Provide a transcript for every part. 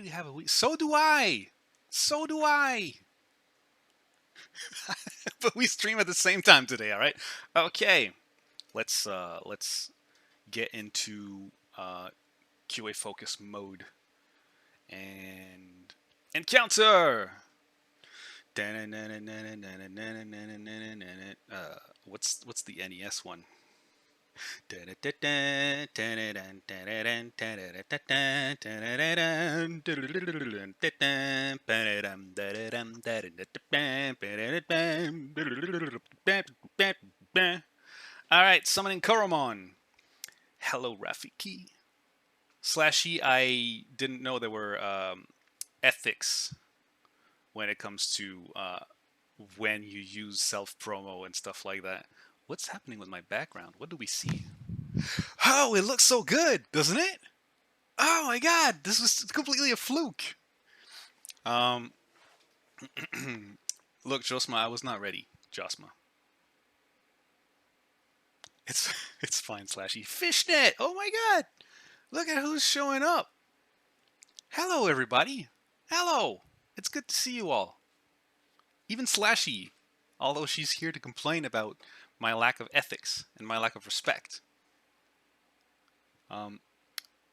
really have a week. So do I. So do I. But we stream at the same time today. All right. Okay. Let's get into QA focus mode and encounter. What's the NES one? All right, summoning Coromon. Hello, Rafiki. Slashy, I didn't know there were ethics when it comes to when you use self promo and stuff like that. What's happening with my background? What do we see? Oh, it looks so good, doesn't it? Oh my god, this was completely a fluke. Um, Look, Josma, I was not ready. Josma. It's it's fine, Slashy. Fishnet! Oh my god! Look at who's showing up. Hello, everybody. Hello. It's good to see you all. Even Slashy, although she's here to complain about my lack of ethics and my lack of respect.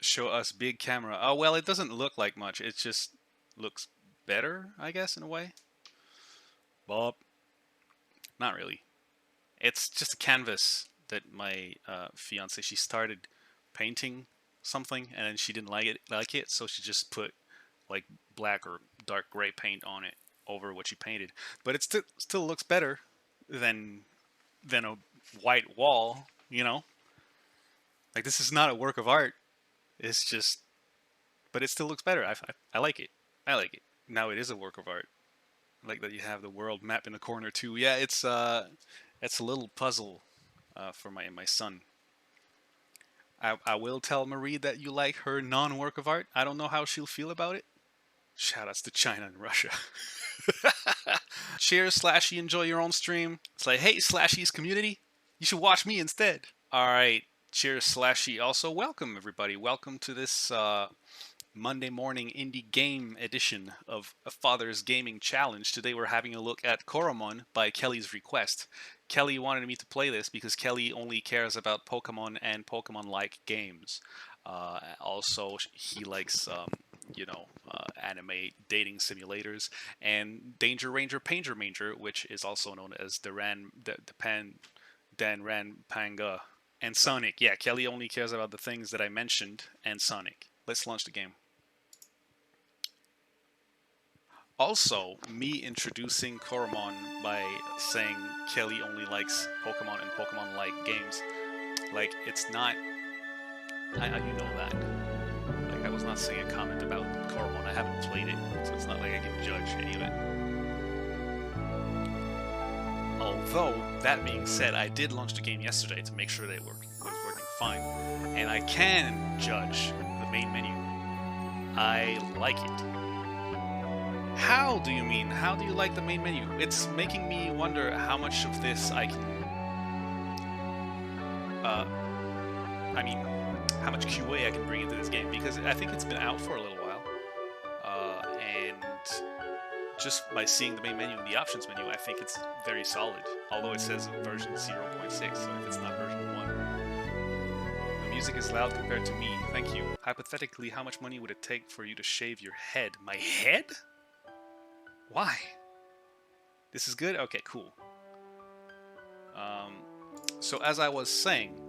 Show us big camera. Oh, well, it doesn't look like much. It just looks better, I guess, in a way. Bob. Not really. It's just a canvas that my fiance, she started painting something and then she didn't like it, so she just put like black or dark gray paint on it over what she painted. But it still looks better than a white wall, you know? Like, this is not a work of art. It's just, but it still looks better. I like it. I like it. Now it is a work of art. I like that you have the world map in the corner too. Yeah, it's a little puzzle for my son. I will tell Marie that you like her non-work of art. I don't know how she'll feel about it. Shoutouts to China and Russia. Cheers, Slashy. Enjoy your own stream. It's like, hey, Slashy's community, you should watch me instead. All right. Cheers, Slashy. Also, welcome, everybody. Welcome to this Monday morning indie game edition of a Father's Gaming Challenge. Today we're having a look at Coromon by Kelly's request. Kelly wanted me to play this because Kelly only cares about Pokemon and Pokemon-like games. Also, he likes, anime dating simulators, and Danger Ranger Panger Manger, which is also known as Danran Panga, and Sonic. Yeah, Kelly only cares about the things that I mentioned, and Sonic. Let's launch the game. Also, me introducing Coromon by saying Kelly only likes Pokemon and Pokemon-like games. Like, it's not... you know that. Like, I was not saying a comment about Coromon. I haven't played it, so it's not like I can judge any of it. Although, that being said, I did launch the game yesterday to make sure that it was working fine. And I can judge the main menu. I like it. How do you mean? How do you like the main menu? It's making me wonder how much of this I can... how much QA I can bring into this game, because I think it's been out for a little while. And just by seeing the main menu and the options menu, I think it's very solid. Although it says version 0.6, so if it's not version 1. The music is loud compared to me. Thank you. Hypothetically, how much money would it take for you to shave your head? My head? Why? This is good? Okay, cool. So as I was saying,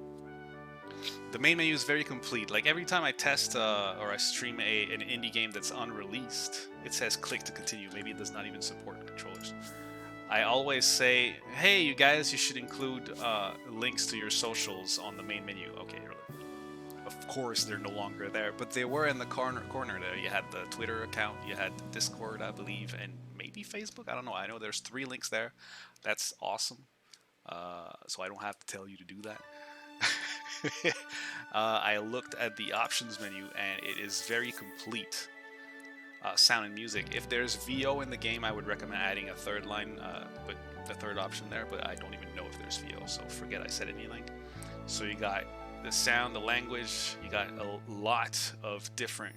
the main menu is very complete. Like, every time I test or I stream an indie game that's unreleased, it says click to continue. Maybe it does not even support controllers. I always say, hey, you guys, you should include links to your socials on the main menu. Okay, of course they're no longer there, but they were in the corner there. You had the Twitter account, you had Discord, I believe, and maybe Facebook. I don't know. I know there's 3 links there. That's awesome. So I don't have to tell you to do that. I looked at the options menu and it is very complete. Sound and music. If there's VO in the game, I would recommend adding a third line, but the third option there, but I don't even know if there's VO, so forget I said anything. So you got the sound, the language, you got a lot of different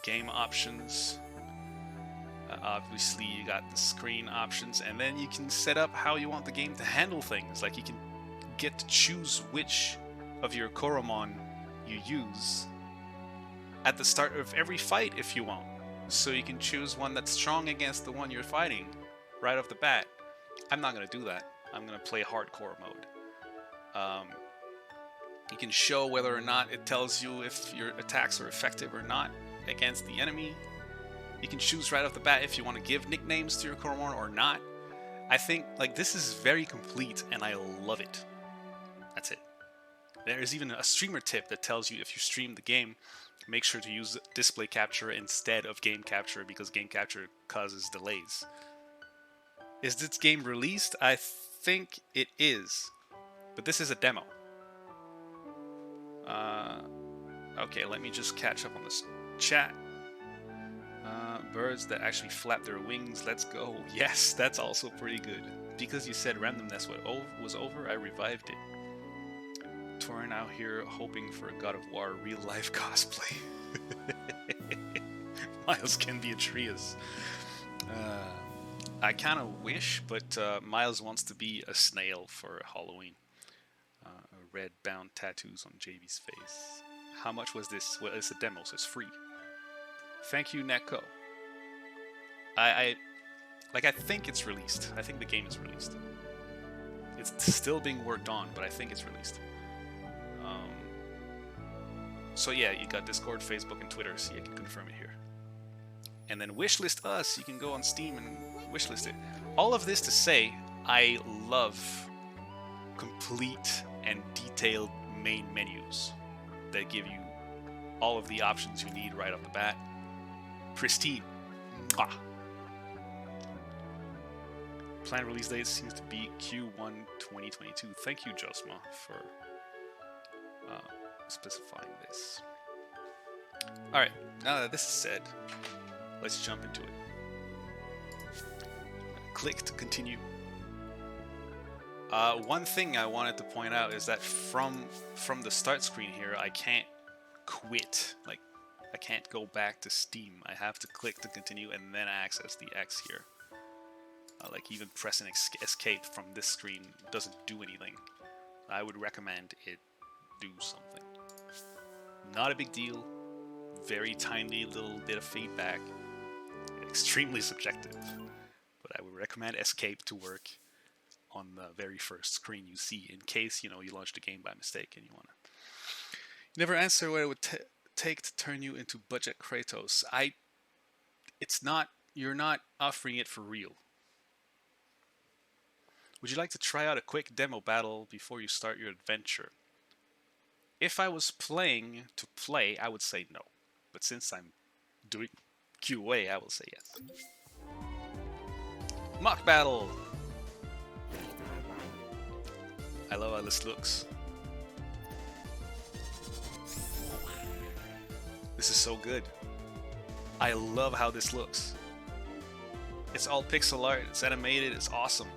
game options. Obviously, you got the screen options, and then you can set up how you want the game to handle things. Like, you can get to choose which of your Coromon you use at the start of every fight if you want. So you can choose one that's strong against the one you're fighting right off the bat. I'm not going to do that. I'm going to play hardcore mode. You can show whether or not it tells you if your attacks are effective or not against the enemy. You can choose right off the bat if you want to give nicknames to your Coromon or not. I think like this is very complete and I love it. That's it. There is even a streamer tip that tells you if you stream the game, make sure to use display capture instead of game capture because game capture causes delays. Is this game released? I think it is, but this is a demo. Okay, let me just catch up on this chat. Birds that actually flap their wings, let's go. Yes, that's also pretty good. Because you said randomness was over, I revived it. Torn out here hoping for a God of War real life cosplay. Miles can be a Trias. I kind of wish, but Miles wants to be a snail for Halloween. Red bound tattoos on JV's face. How much was this? Well, it's a demo, so it's free. Thank you, Neko. I think it's released. I think the game is released. It's still being worked on, but I think it's released. So yeah, you got Discord, Facebook, and Twitter, so you can confirm it here. And then wishlist us. You can go on Steam and wishlist it. All of this to say, I love complete and detailed main menus that give you all of the options you need right off the bat. Pristine. Mwah. Planned release date seems to be Q1 2022. Thank you, Josma, for specifying this. Alright, now that this is said, let's jump into it. Click to continue. One thing I wanted to point out is that from the start screen here, I can't quit. Like, I can't go back to Steam. I have to click to continue and then access the X here. Like, even pressing escape from this screen doesn't do anything. I would recommend it do something. Not a big deal. Very tiny little bit of feedback. Extremely subjective. But I would recommend escape to work on the very first screen you see, in case, you know, you launched the game by mistake and you want to... You never answer what it would take to turn you into budget Kratos. It's not... You're not offering it for real. Would you like to try out a quick demo battle before you start your adventure? If I was playing to play, I would say no. But since I'm doing QA, I will say yes. Mock battle! I love how this looks. This is so good. I love how this looks. It's all pixel art, it's animated, it's awesome.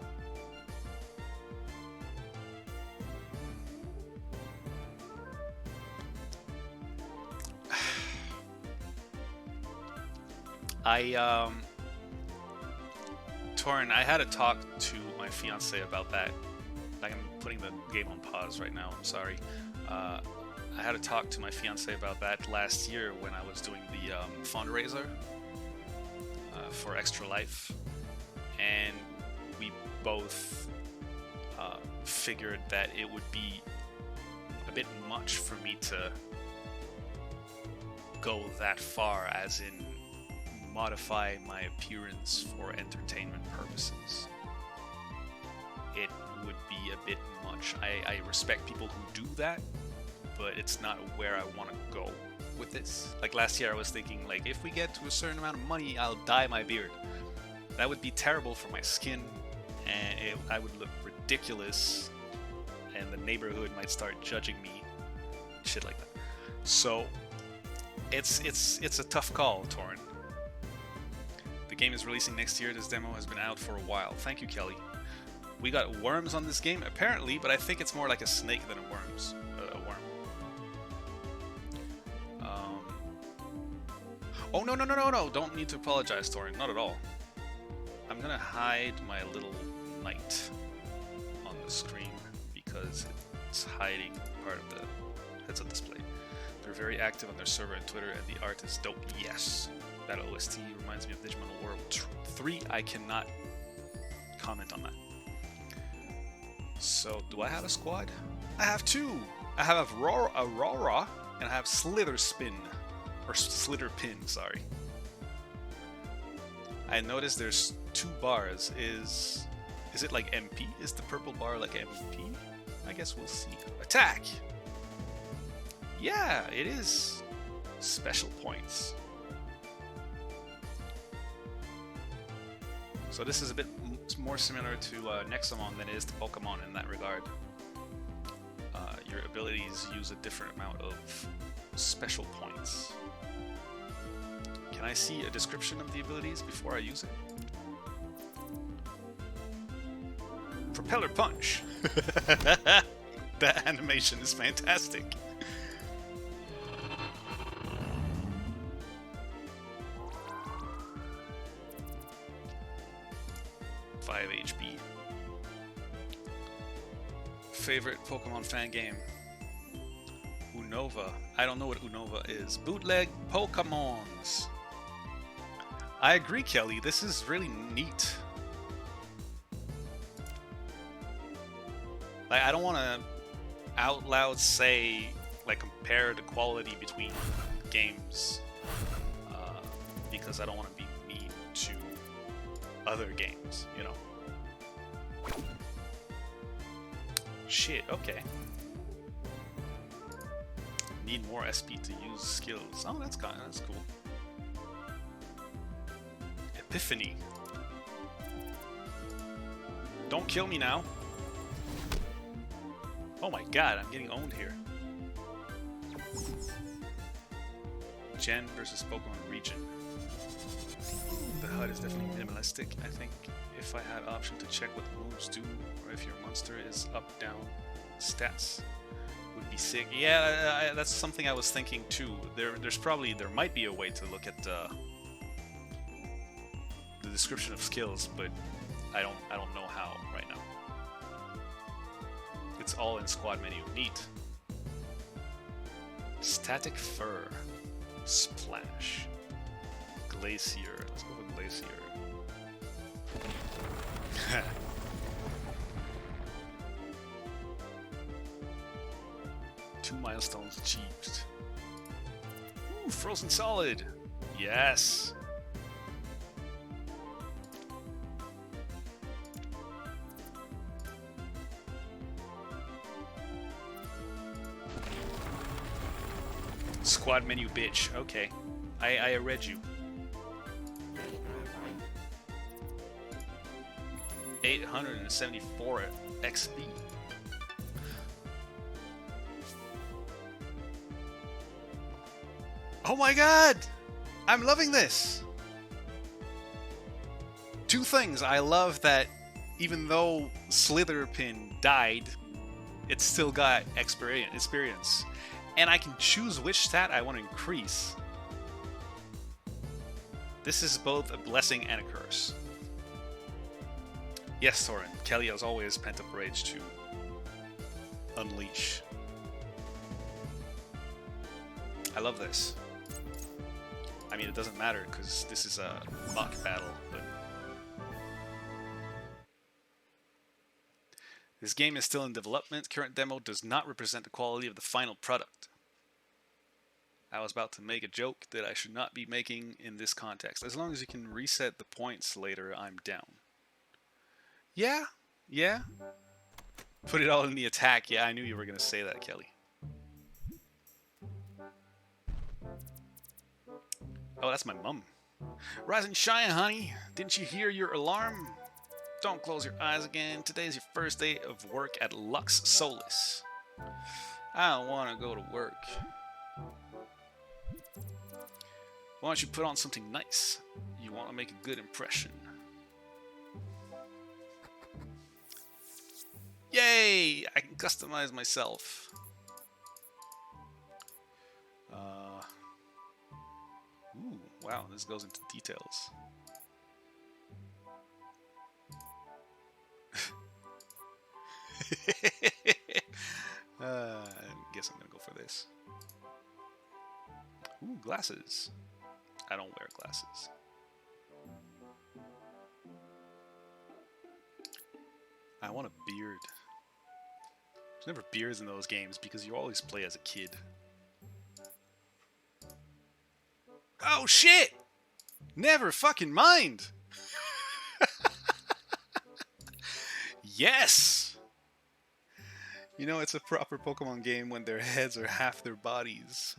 Torin, I had a talk to my fiance about that. Like, I'm putting the game on pause right now, I'm sorry. I had a talk to my fiance about that last year when I was doing the fundraiser for Extra Life. And we both figured that it would be a bit much for me to go that far, as in modify my appearance for entertainment purposes. It would be a bit much. I respect people who do that, but it's not where I want to go with this. Like last year I was thinking, like, if we get to a certain amount of money, I'll dye my beard. That would be terrible for my skin, and I would look ridiculous, and the neighborhood might start judging me, shit like that. So it's a tough call, Torin. The game is releasing next year. This demo has been out for a while. Thank you, Kelly. We got worms on this game, apparently, but I think it's more like a snake than a worm. Oh, no, no, no, no, no. Don't need to apologize, Thorin. Not at all. I'm gonna hide my little knight on the screen because it's hiding part of the heads-up display. They're very active on their server and Twitter, and the art is dope. Yes. That OST reminds me of Digimon World 3. I cannot comment on that. So, do I have a squad? I have two! I have Aurora, and I have Slitherspin. Or Slitherpin, sorry. I noticed there's two bars. Is it like MP? Is the purple bar like MP? I guess we'll see. Attack! Yeah, it is. Special points. So this is a bit more similar to Nexomon than it is to Pokemon in that regard. Your abilities use a different amount of special points. Can I see a description of the abilities before I use it? Propeller Punch! That animation is fantastic. HP. Favorite Pokemon fan game? Unova. I don't know what Unova is. Bootleg Pokemons. I agree, Kelly. This is really neat. Like, I don't want to out loud say, like, compare the quality between games because I don't want to be mean to other games, you know. Shit, okay. Need more SP to use skills. Oh, that's cool. Epiphany. Don't kill me now. Oh my god, I'm getting owned here. Gen versus Pokemon region. The HUD is definitely minimalistic. I think if I had option to check what the moves do, or if your monster is up, down, stats would be sick. Yeah, that's something I was thinking too. There might be a way to look at the description of skills, but I don't know how right now. It's all in squad menu. Neat. Static Fur. Splash. Glacier. Let's go with Glacier. 2 milestones achieved. Ooh, Frozen Solid. Yes. Squad menu, bitch. Okay. I read you. 874 XP. Oh my god! I'm loving this! Two things. I love that even though Slitherpin died, it still got experience. And I can choose which stat I want to increase. This is both a blessing and a curse. Yes, Thorin. Kelly has always pent up rage to unleash. I love this. I mean, it doesn't matter because this is a mock battle, but this game is still in development. Current demo does not represent the quality of the final product. I was about to make a joke that I should not be making in this context. As long as you can reset the points later, I'm down. Yeah. Put it all in the attack. Yeah, I knew you were going to say that, Kelly. Oh, that's my mum. Rise and shine, honey. Didn't you hear your alarm? Don't close your eyes again. Today's your first day of work at Lux Solis. I don't want to go to work. Why don't you put on something nice? You want to make a good impression. Yay! I can customize myself. Ooh, Wow, this goes into details. I guess I'm gonna go for this. Ooh, glasses. I don't wear glasses. I want a beard. There's never beards in those games because you always play as a kid. Oh shit! Never fucking mind! Yes! You know, it's a proper Pokemon game when their heads are half their bodies.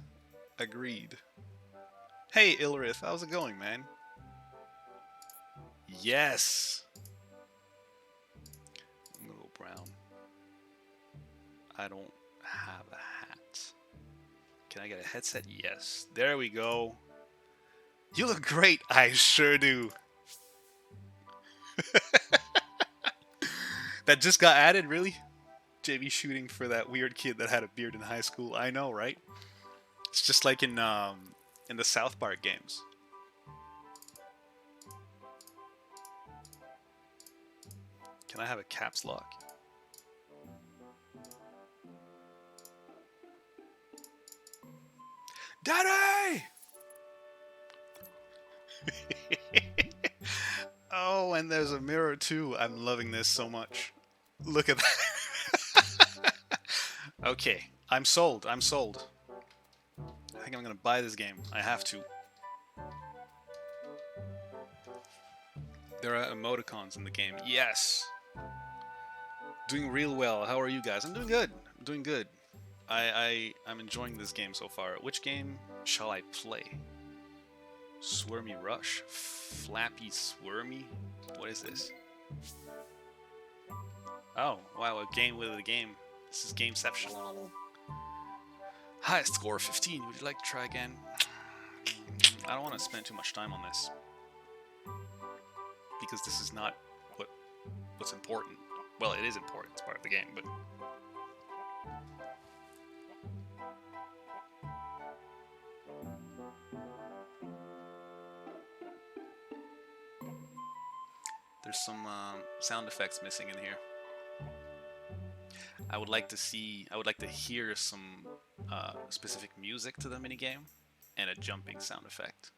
Agreed. Hey, Ilrith, how's it going, man? Yes! I'm gonna go brown. I don't have a hat. Can I get a headset? Yes. There we go. You look great. I sure do. That just got added, really? JV shooting for that weird kid that had a beard in high school. I know, right? It's just like in the South Park games. Can I have a caps lock? Daddy! Oh, and there's a mirror too. I'm loving this so much. Look at that. Okay, I'm sold. I'm sold. I think I'm gonna buy this game. I have to. There are emoticons in the game. Yes. Doing real well. How are you guys? I'm doing good. I'm doing good. I'm enjoying this game so far. Which game shall I play? Swarmy Rush? Flappy Swarmy? What is this? Oh, wow, a game with a game. This is Gameception. High score 15. Would you like to try again? I don't want to spend too much time on this. Because this is not what's important. Well, it is important. It's part of the game, but... There's some sound effects missing in here. I would like to hear some specific music to the minigame and a jumping sound effect.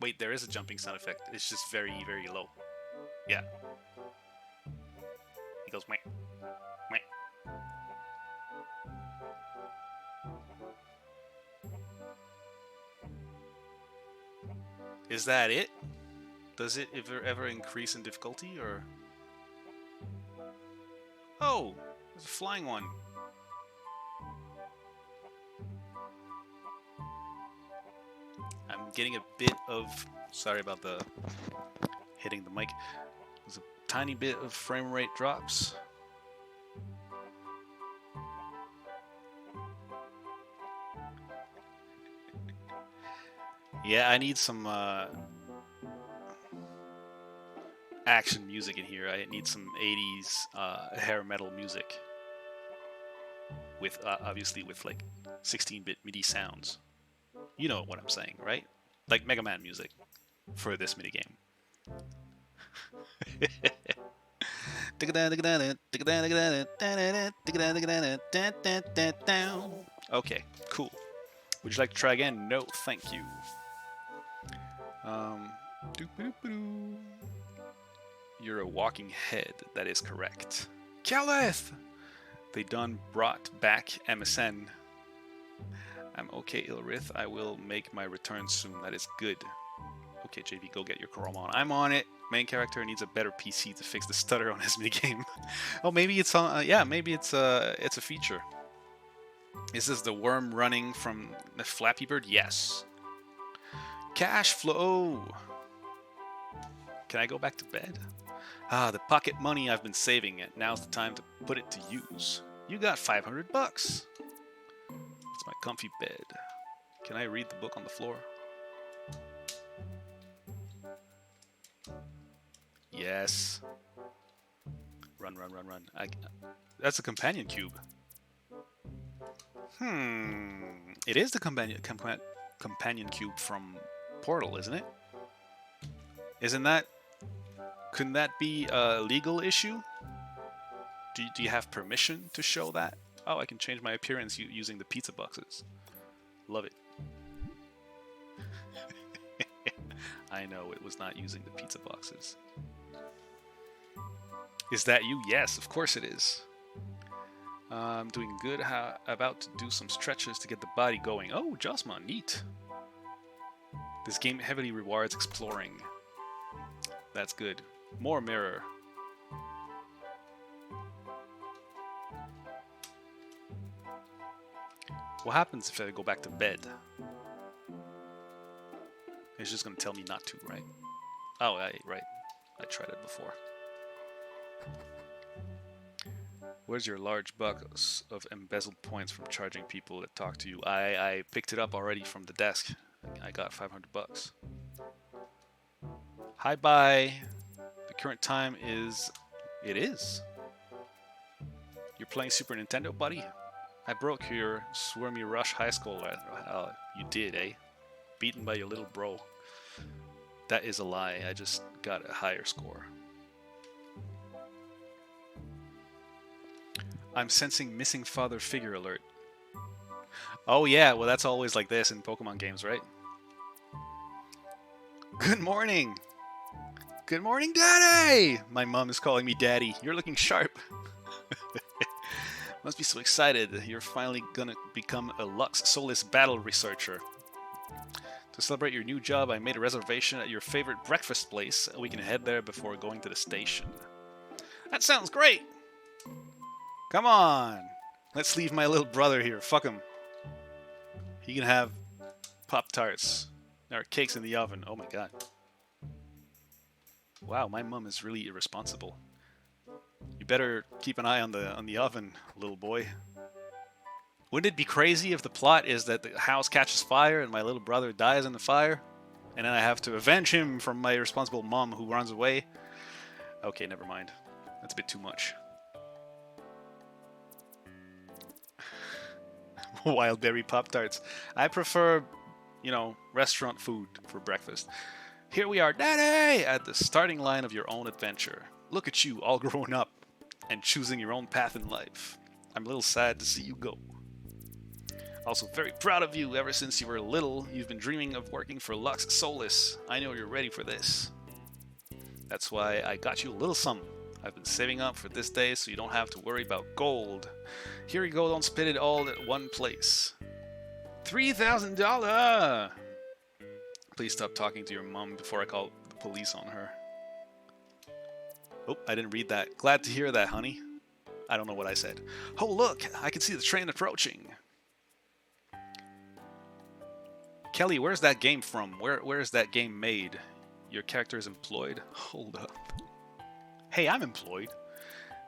Wait, there is a jumping sound effect. It's just very, very low. Yeah. He goes, meh, meh. Is that it? Does it ever increase in difficulty, or... Oh! There's a flying one. I'm getting a bit of... Sorry about the... hitting the mic. There's a tiny bit of frame rate drops. Yeah, I need some action music in here. I need some 80s hair metal music. With obviously with like 16-bit MIDI sounds. You know what I'm saying, right? Like Mega Man music for this minigame. Okay, cool. Would you like to try again? No, thank you. You're a walking head. That is correct. Calith! They done brought back MSN. I'm okay, Ilrith. I will make my return soon. That is good. Okay, JV, go get your Coromon. I'm on it. Main character needs a better PC to fix the stutter on his minigame. Oh, maybe it's on. Yeah, maybe it's a feature. Is this the worm running from the Flappy Bird? Yes. Cash flow. Can I go back to bed? Ah, the pocket money I've been saving it. Now's the time to put it to use. You got $500. It's my comfy bed. Can I read the book on the floor? Yes. Run, run, run, run. That's a companion cube. It is the companion cube from Portal, isn't it? Isn't that? Couldn't that be a legal issue? Do you have permission to show that? Oh, I can change my appearance using the pizza boxes. Love it. I know it was not using the pizza boxes. Is that you? Yes, of course it is. I'm doing good. About to do some stretches to get the body going. Oh, Josma, neat. This game heavily rewards exploring. That's good. More mirror. What happens if I go back to bed? It's just gonna tell me not to, right? Oh, right. I tried it before. Where's your large box of embezzled points from charging people that talk to you? I picked it up already from the desk. I got 500 bucks. Hi, bye. The current time is... It is. You're playing Super Nintendo, buddy? I broke your Swarmy Rush High School. You did, eh? Beaten by your little bro. That is a lie. I just got a higher score. I'm sensing missing father figure alert. Oh yeah, well that's always like this in Pokemon games, right? Good morning! Good morning, Daddy! My mom is calling me Daddy. You're looking sharp. Must be so excited. You're finally gonna become a Lux Solis battle researcher. To celebrate your new job, I made a reservation at your favorite breakfast place. We can head there before going to the station. That sounds great! Come on! Let's leave my little brother here. Fuck him. He can have Pop-Tarts. There are cakes in the oven. Oh my god. Wow, my mom is really irresponsible. You better keep an eye on the oven, little boy. Wouldn't it be crazy if the plot is that the house catches fire and my little brother dies in the fire? And then I have to avenge him from my irresponsible mom who runs away? Okay, never mind. That's a bit too much. Wild berry Pop-Tarts. I prefer, restaurant food for breakfast. Here we are, Daddy! At the starting line of your own adventure. Look at you, all grown up, and choosing your own path in life. I'm a little sad to see you go. Also very proud of you. Ever since you were little, you've been dreaming of working for Lux Solis. I know you're ready for this. That's why I got you a little something. I've been saving up for this day so you don't have to worry about gold. Here you go, don't spend it all at one place. $3,000! Please stop talking to your mom before I call the police on her. Oh, I didn't read that. Glad to hear that, honey. I don't know what I said. Oh, look! I can see the train approaching. Kelly, where's that game from? Where is that game made? Your character is employed? Hold up. Hey, I'm employed.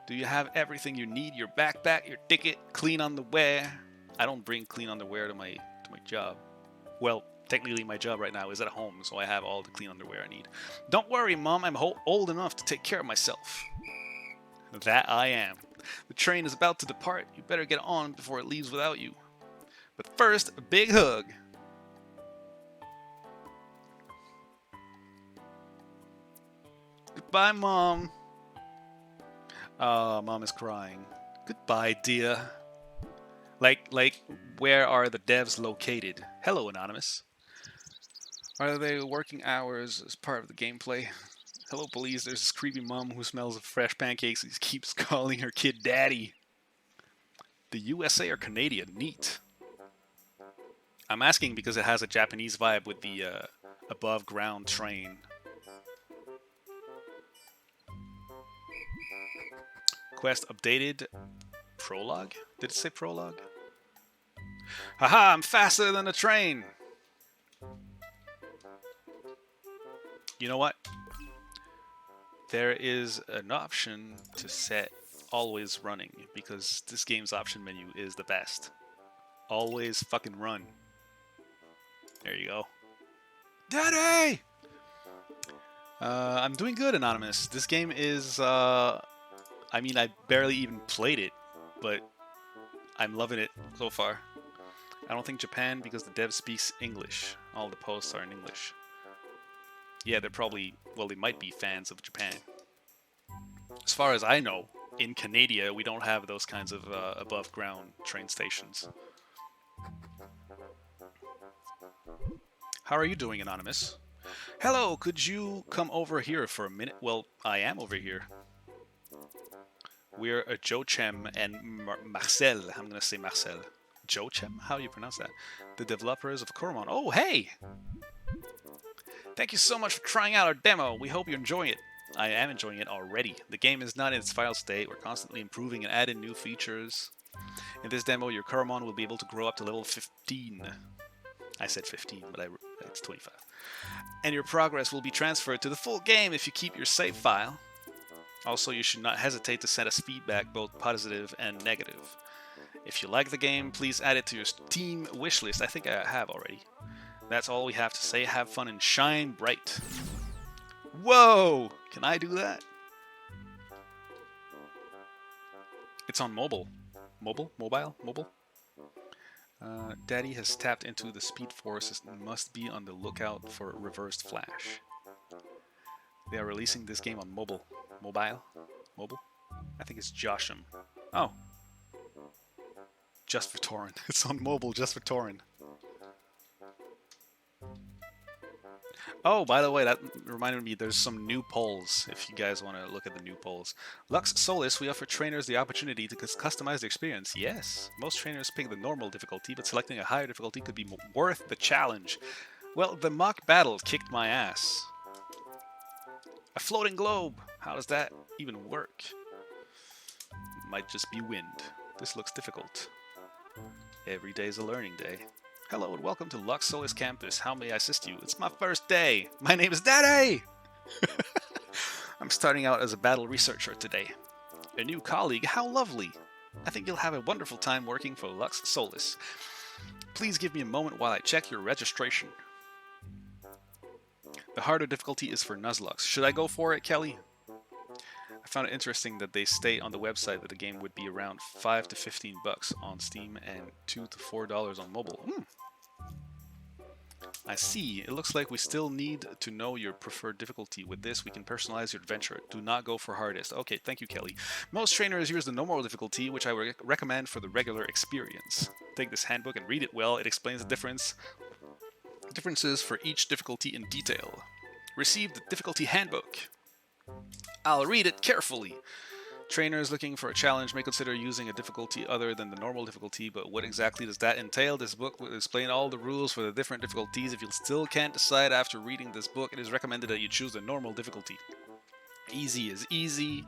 Do you have everything you need? Your backpack, your ticket, clean underwear? I don't bring clean underwear to my job. Well, technically my job right now is at home, so I have all the clean underwear I need. Don't worry, Mom. I'm old enough to take care of myself. That I am. The train is about to depart. You better get on before it leaves without you. But first, a big hug. Goodbye, Mom. Oh, Mom is crying. Goodbye, dear. Like, where are the devs located? Hello, Anonymous. Are they working hours as part of the gameplay? Hello, police. There's this creepy mom who smells of fresh pancakes and keeps calling her kid daddy. The USA or Canada? Neat. I'm asking because it has a Japanese vibe with the above-ground train. Quest updated. Prologue? Did it say prologue? Haha, I'm faster than a train! You know what? There is an option to set always running because this game's option menu is the best. Always fucking run. There you go. Daddy! I'm doing good, Anonymous. This game is, I mean, I barely even played it, but I'm loving it so far. I don't think Japan because the dev speaks English. All the posts are in English. Yeah, they're probably, well, they might be fans of Japan. As far as I know, in Canada, we don't have those kinds of above ground train stations. How are you doing, Anonymous? Hello, could you come over here for a minute? Well, I am over here. We're Jochem and Marcel. I'm going to say Marcel. Jochem? How do you pronounce that? The developers of Coromon. Oh, hey! Thank you so much for trying out our demo. We hope you enjoy it. I am enjoying it already. The game is not in its final state. We're constantly improving and adding new features. In this demo, your Coromon will be able to grow up to level 15. I said 15, but it's 25. And your progress will be transferred to the full game if you keep your save file. Also, you should not hesitate to send us feedback, both positive and negative. If you like the game, please add it to your Steam wishlist. I think I have already. That's all we have to say. Have fun and shine bright. Whoa! Can I do that? It's on mobile. Mobile? Mobile? Mobile? Daddy has tapped into the Speed Force and must be on the lookout for reversed flash. They are releasing this game on mobile. Mobile? Mobile? I think it's Josham. Oh. Just for torrent. It's on mobile just for torrent. Oh, by the way, that reminded me there's some new polls if you guys want to look at the new polls. Lux Solis, we offer trainers the opportunity to customize the experience. Yes, most trainers pick the normal difficulty, but selecting a higher difficulty could be worth the challenge. Well, the mock battle kicked my ass. A floating globe! How does that even work? Might just be wind. This looks difficult. Every day's a learning day. Hello and welcome to Lux Solis Campus. How may I assist you? It's my first day. My name is Daddy! I'm starting out as a battle researcher today. A new colleague? How lovely! I think you'll have a wonderful time working for Lux Solis. Please give me a moment while I check your registration. The harder difficulty is for Nuzlocke. Should I go for it, Kelly? I found it interesting that they state on the website that the game would be around $5 to $15 on Steam and $2 to $4 on mobile. I see. It looks like we still need to know your preferred difficulty. With this, we can personalize your adventure. Do not go for hardest. Okay, thank you, Kelly. Most trainers use the normal difficulty, which I recommend for the regular experience. Take this handbook and read it well. It explains the differences for each difficulty in detail. Receive the difficulty handbook. I'll read it carefully. Trainers looking for a challenge may consider using a difficulty other than the normal difficulty, but what exactly does that entail? This book will explain all the rules for the different difficulties. If you still can't decide after reading this book, it is recommended that you choose the normal difficulty. Easy is easy.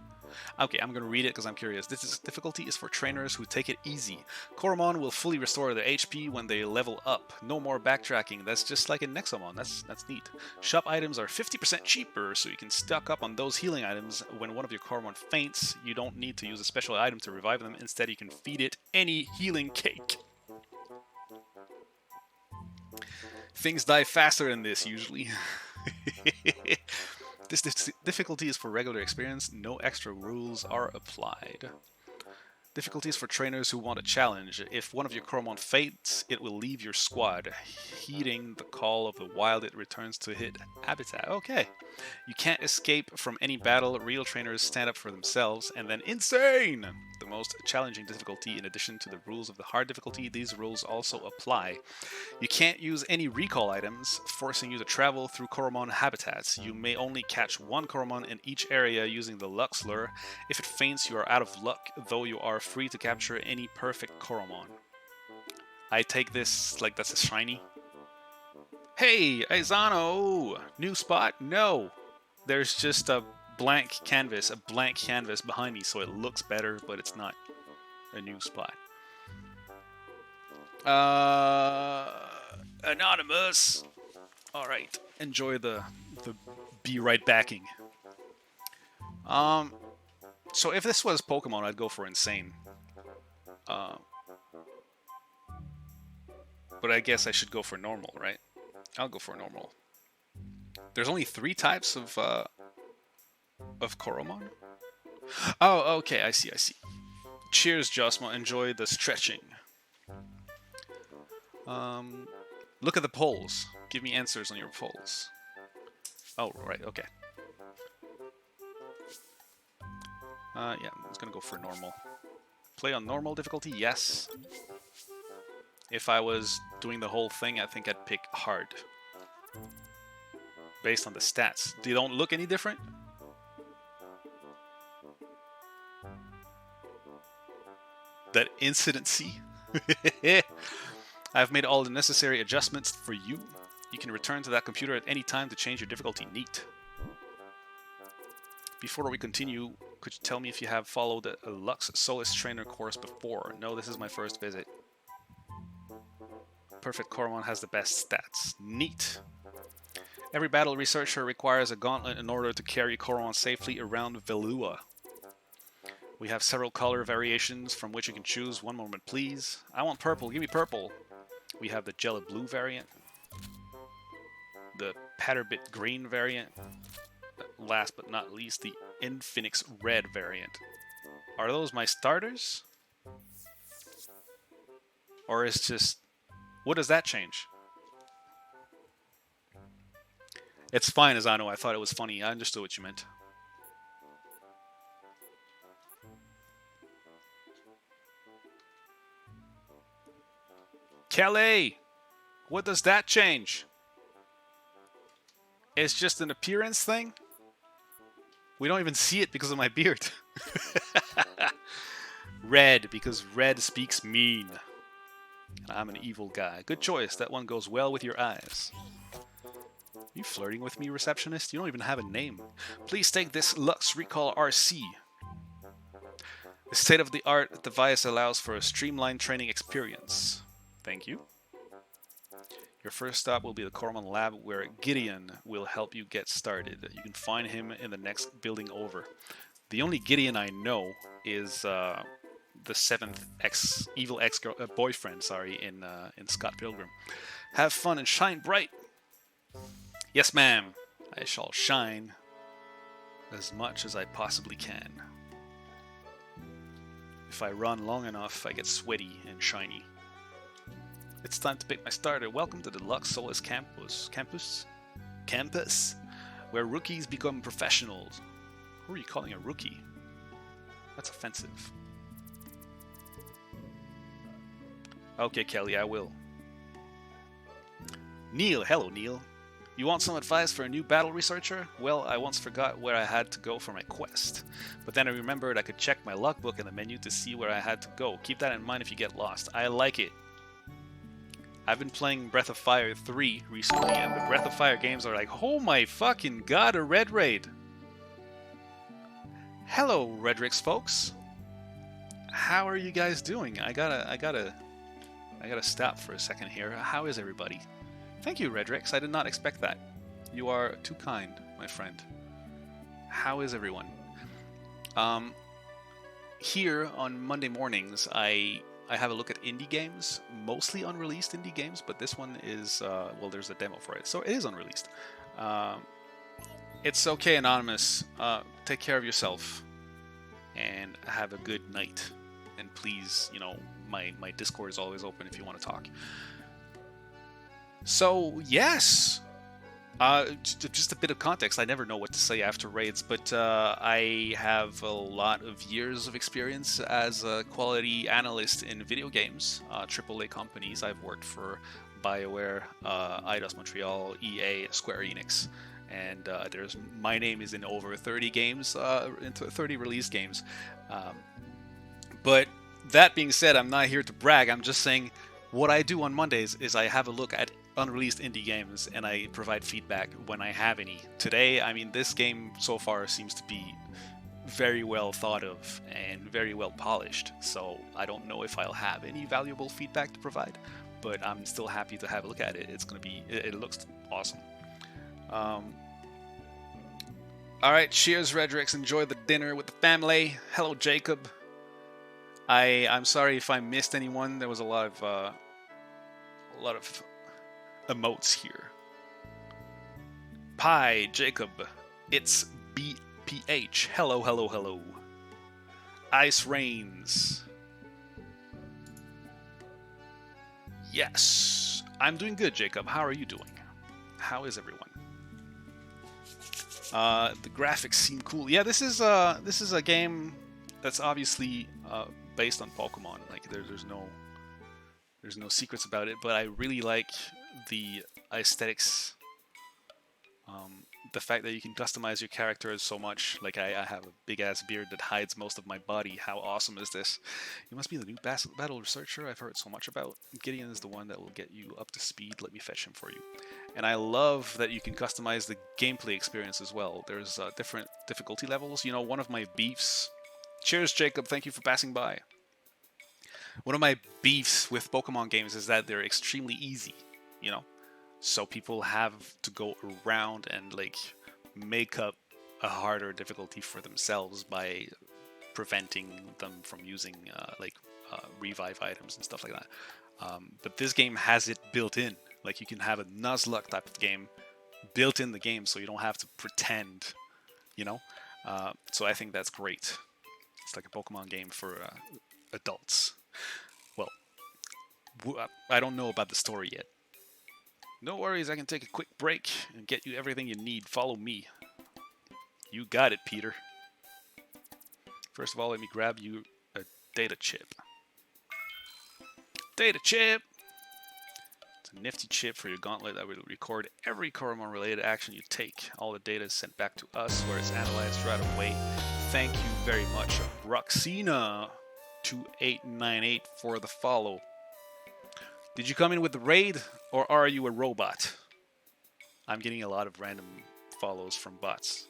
Okay, I'm going to read it because I'm curious. This difficulty is for trainers who take it easy. Coromon will fully restore their HP when they level up. No more backtracking. That's just like in Nexomon. That's neat. Shop items are 50% cheaper, so you can stock up on those healing items. When one of your Coromon faints, you don't need to use a special item to revive them. Instead, you can feed it any healing cake. Things die faster than this, usually. This difficulty is for regular experience. No extra rules are applied. Difficulties for trainers who want a challenge. If one of your Coromon faints, it will leave your squad. Heeding the call of the wild, it returns to hit habitat. Okay. You can't escape from any battle. Real trainers stand up for themselves. And then insane! The most challenging difficulty. In addition to the rules of the hard difficulty, these rules also apply. You can't use any recall items, forcing you to travel through Coromon habitats. You may only catch one Coromon in each area using the Lux lure. If it faints, you are out of luck, though you are free to capture any perfect Coromon. I take this like that's a shiny. Hey, Aizano! New spot? No! There's just a blank canvas behind me, so it looks better, but it's not a new spot. Anonymous! Alright, enjoy the be right backing. So if this was Pokemon, I'd go for insane. But I guess I should go for normal, right? I'll go for normal. There's only 3 types of Coromon? Oh, okay, I see. Cheers, Josmo. Enjoy the stretching. Look at the polls. Give me answers on your polls. Oh, right, okay. Yeah, I'm just gonna go for normal. Play on normal difficulty, yes. If I was doing the whole thing, I think I'd pick hard. Based on the stats. They don't look any different? That incidency. I've made all the necessary adjustments for you. You can return to that computer at any time to change your difficulty. Neat. Before we continue, could you tell me if you have followed a Lux Solus Trainer course before? No, this is my first visit. Perfect Coromon has the best stats. Neat. Every battle researcher requires a gauntlet in order to carry Coromon safely around Velua. We have several color variations from which you can choose. One moment, please. I want purple. Give me purple. We have the Jello Blue variant. The Patterbit Green variant. Last but not least, the Infinix Red variant. Are those my starters? Or is just... What does that change? It's fine, as I know. I thought it was funny. I understood what you meant. Kelly! What does that change? It's just an appearance thing? We don't even see it because of my beard. Red, because red speaks mean. I'm an evil guy. Good choice. That one goes well with your eyes. Are you flirting with me, receptionist? You don't even have a name. Please take this Lux Recall RC. The state-of-the-art device allows for a streamlined training experience. Thank you. Your first stop will be the Coromon lab, where Gideon will help you get started. You can find him in the next building over. The only Gideon I know is the 7th evil boyfriend, in Scott Pilgrim. Have fun and shine bright. Yes, ma'am. I shall shine as much as I possibly can. If I run long enough, I get sweaty and shiny. It's time to pick my starter. Welcome to the Lux Solus Campus, where rookies become professionals. Who are you calling a rookie? That's offensive. Okay, Kelly, I will. Neil, hello, Neil. You want some advice for a new battle researcher? Well, I once forgot where I had to go for my quest. But then I remembered I could check my logbook in the menu to see where I had to go. Keep that in mind if you get lost. I like it. I've been playing Breath of Fire 3 recently, and the Breath of Fire games are like, oh my fucking god, a red raid! Hello, Redrix folks. How are you guys doing? I gotta stop for a second here. How is everybody? Thank you, Redrix. I did not expect that. You are too kind, my friend. How is everyone? Here on Monday mornings, I have a look at indie games, mostly unreleased indie games, but this one is, well, there's a demo for it, so it is unreleased. It's okay, Anonymous. Take care of yourself, and have a good night. And please, my Discord is always open if you want to talk. So, yes! Just a bit of context. I never know what to say after raids, but I have a lot of years of experience as a quality analyst in video games, AAA companies. I've worked for BioWare, Eidos Montreal, EA, Square Enix, and my name is in over 30 games, into 30 release games. But that being said, I'm not here to brag. I'm just saying what I do on Mondays is I have a look at unreleased indie games and I provide feedback when I have any. Today, I mean, this game so far seems to be very well thought of and very well polished, so I don't know if I'll have any valuable feedback to provide, but I'm still happy to have a look at it. It looks awesome. Alright, cheers, Redrix. Enjoy the dinner with the family. Hello, Jacob. I'm sorry if I missed anyone. There was a lot of emotes here. Pi, Jacob, it's BPH. Hello, hello, hello. Ice rains. Yes. I'm doing good, Jacob. How are you doing? How is everyone? The graphics seem cool. Yeah, this is a game that's obviously based on Pokemon. Like there's no secrets about it, but I really like the aesthetics. The fact that you can customize your characters so much. Like I have a big ass beard that hides most of my body. How awesome is this? You must be the new battle researcher I've heard so much about. Gideon is the one that will get you up to speed. Let me fetch him for you. And I love that you can customize the gameplay experience as well. There's different difficulty levels. You know, one of my beefs. Cheers, Jacob. Thank you for passing by. One of my beefs with Pokemon games is that they're extremely easy. You know, so people have to go around and like make up a harder difficulty for themselves by preventing them from using revive items and stuff like that. But this game has it built in. Like you can have a Nuzlocke type of game built in the game, so you don't have to pretend. You know, so I think that's great. It's like a Pokemon game for adults. Well, I don't know about the story yet. No worries, I can take a quick break and get you everything you need. Follow me. You got it, Peter. First of all, let me grab you a data chip. Data chip! It's a nifty chip for your gauntlet that will record every Coromon-related action you take. All the data is sent back to us, where it's analyzed right away. Thank you very much, Roxina2898, for the follow. Did you come in with the raid, or are you a robot? I'm getting a lot of random follows from bots.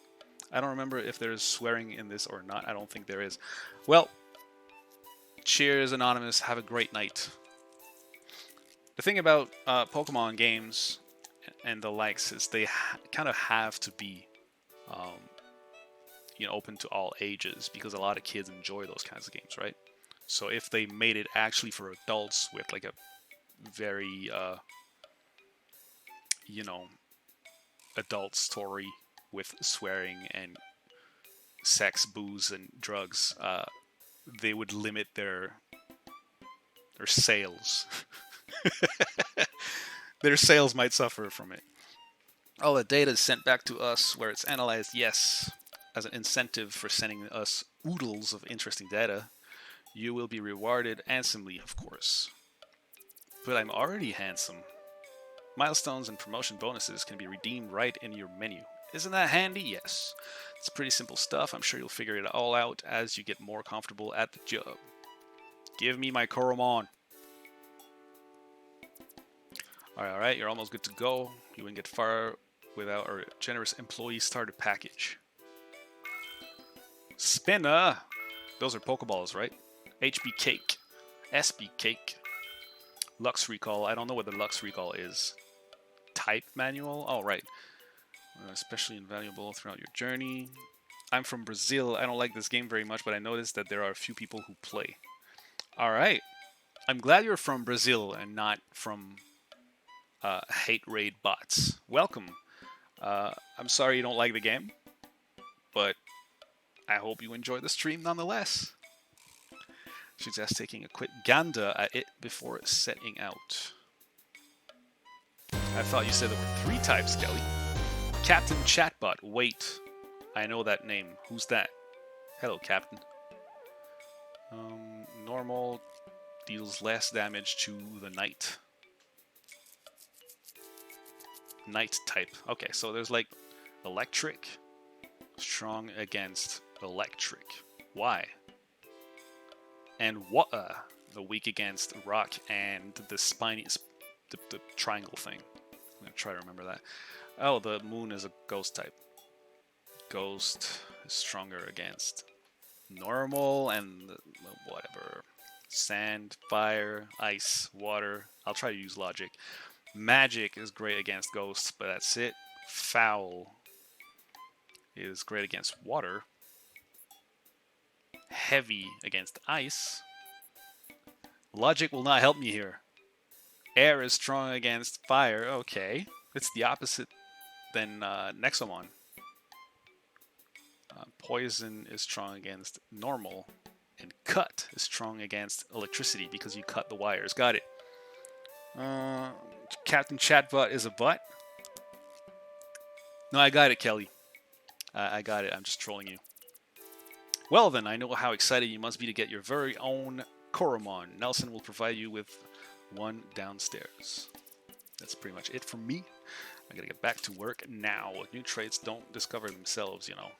I don't remember if there's swearing in this or not. I don't think there is. Well, cheers, Anonymous. Have a great night. The thing about Pokemon games and the likes is they kind of have to be open to all ages, because a lot of kids enjoy those kinds of games, right? So if they made it actually for adults with like a very adult story with swearing and sex, booze, and drugs, they would limit their sales. Their sales might suffer from it. All the data is sent back to us, where it's analyzed, yes, as an incentive for sending us oodles of interesting data. You will be rewarded handsomely, of course. But I'm already handsome. Milestones and promotion bonuses can be redeemed right in your menu. Isn't that handy? Yes. It's pretty simple stuff. I'm sure you'll figure it all out as you get more comfortable at the job. Give me my Coromon. Alright, you're almost good to go. You wouldn't get far without our generous employee starter package. Spinner! Those are Pokeballs, right? HB Cake. SB Cake. Lux Recall. I don't know what the Lux Recall is. Type Manual? Oh, right. Especially invaluable throughout your journey. I'm from Brazil. I don't like this game very much, but I noticed that there are a few people who play. Alright. I'm glad you're from Brazil and not from hate raid bots. Welcome. I'm sorry you don't like the game, but I hope you enjoy the stream nonetheless. Suggest taking a quick gander at it before setting out. I thought you said there were 3 types, Kelly. Captain Chatbot. Wait. I know that name. Who's that? Hello, Captain. Normal deals less damage to the knight. Knight type. Okay, so there's like electric. Strong against electric. Why? And water, the weak against rock and the spiny, the triangle thing. I'm gonna try to remember that. Oh, the moon is a ghost type. Ghost is stronger against normal and whatever. Sand, fire, ice, water. I'll try to use logic. Magic is great against ghosts, but that's it. Foul is great against water. Heavy against ice. Logic will not help me here. Air is strong against fire. Okay. It's the opposite than Nexomon. Poison is strong against normal. And cut is strong against electricity because you cut the wires. Got it. Captain Chatbot is a butt. No, I got it, Kelly. I got it. I'm just trolling you. Well then, I know how excited you must be to get your very own Coromon. Nelson will provide you with one downstairs. That's pretty much it from me. I gotta get back to work now. New traits don't discover themselves, you know.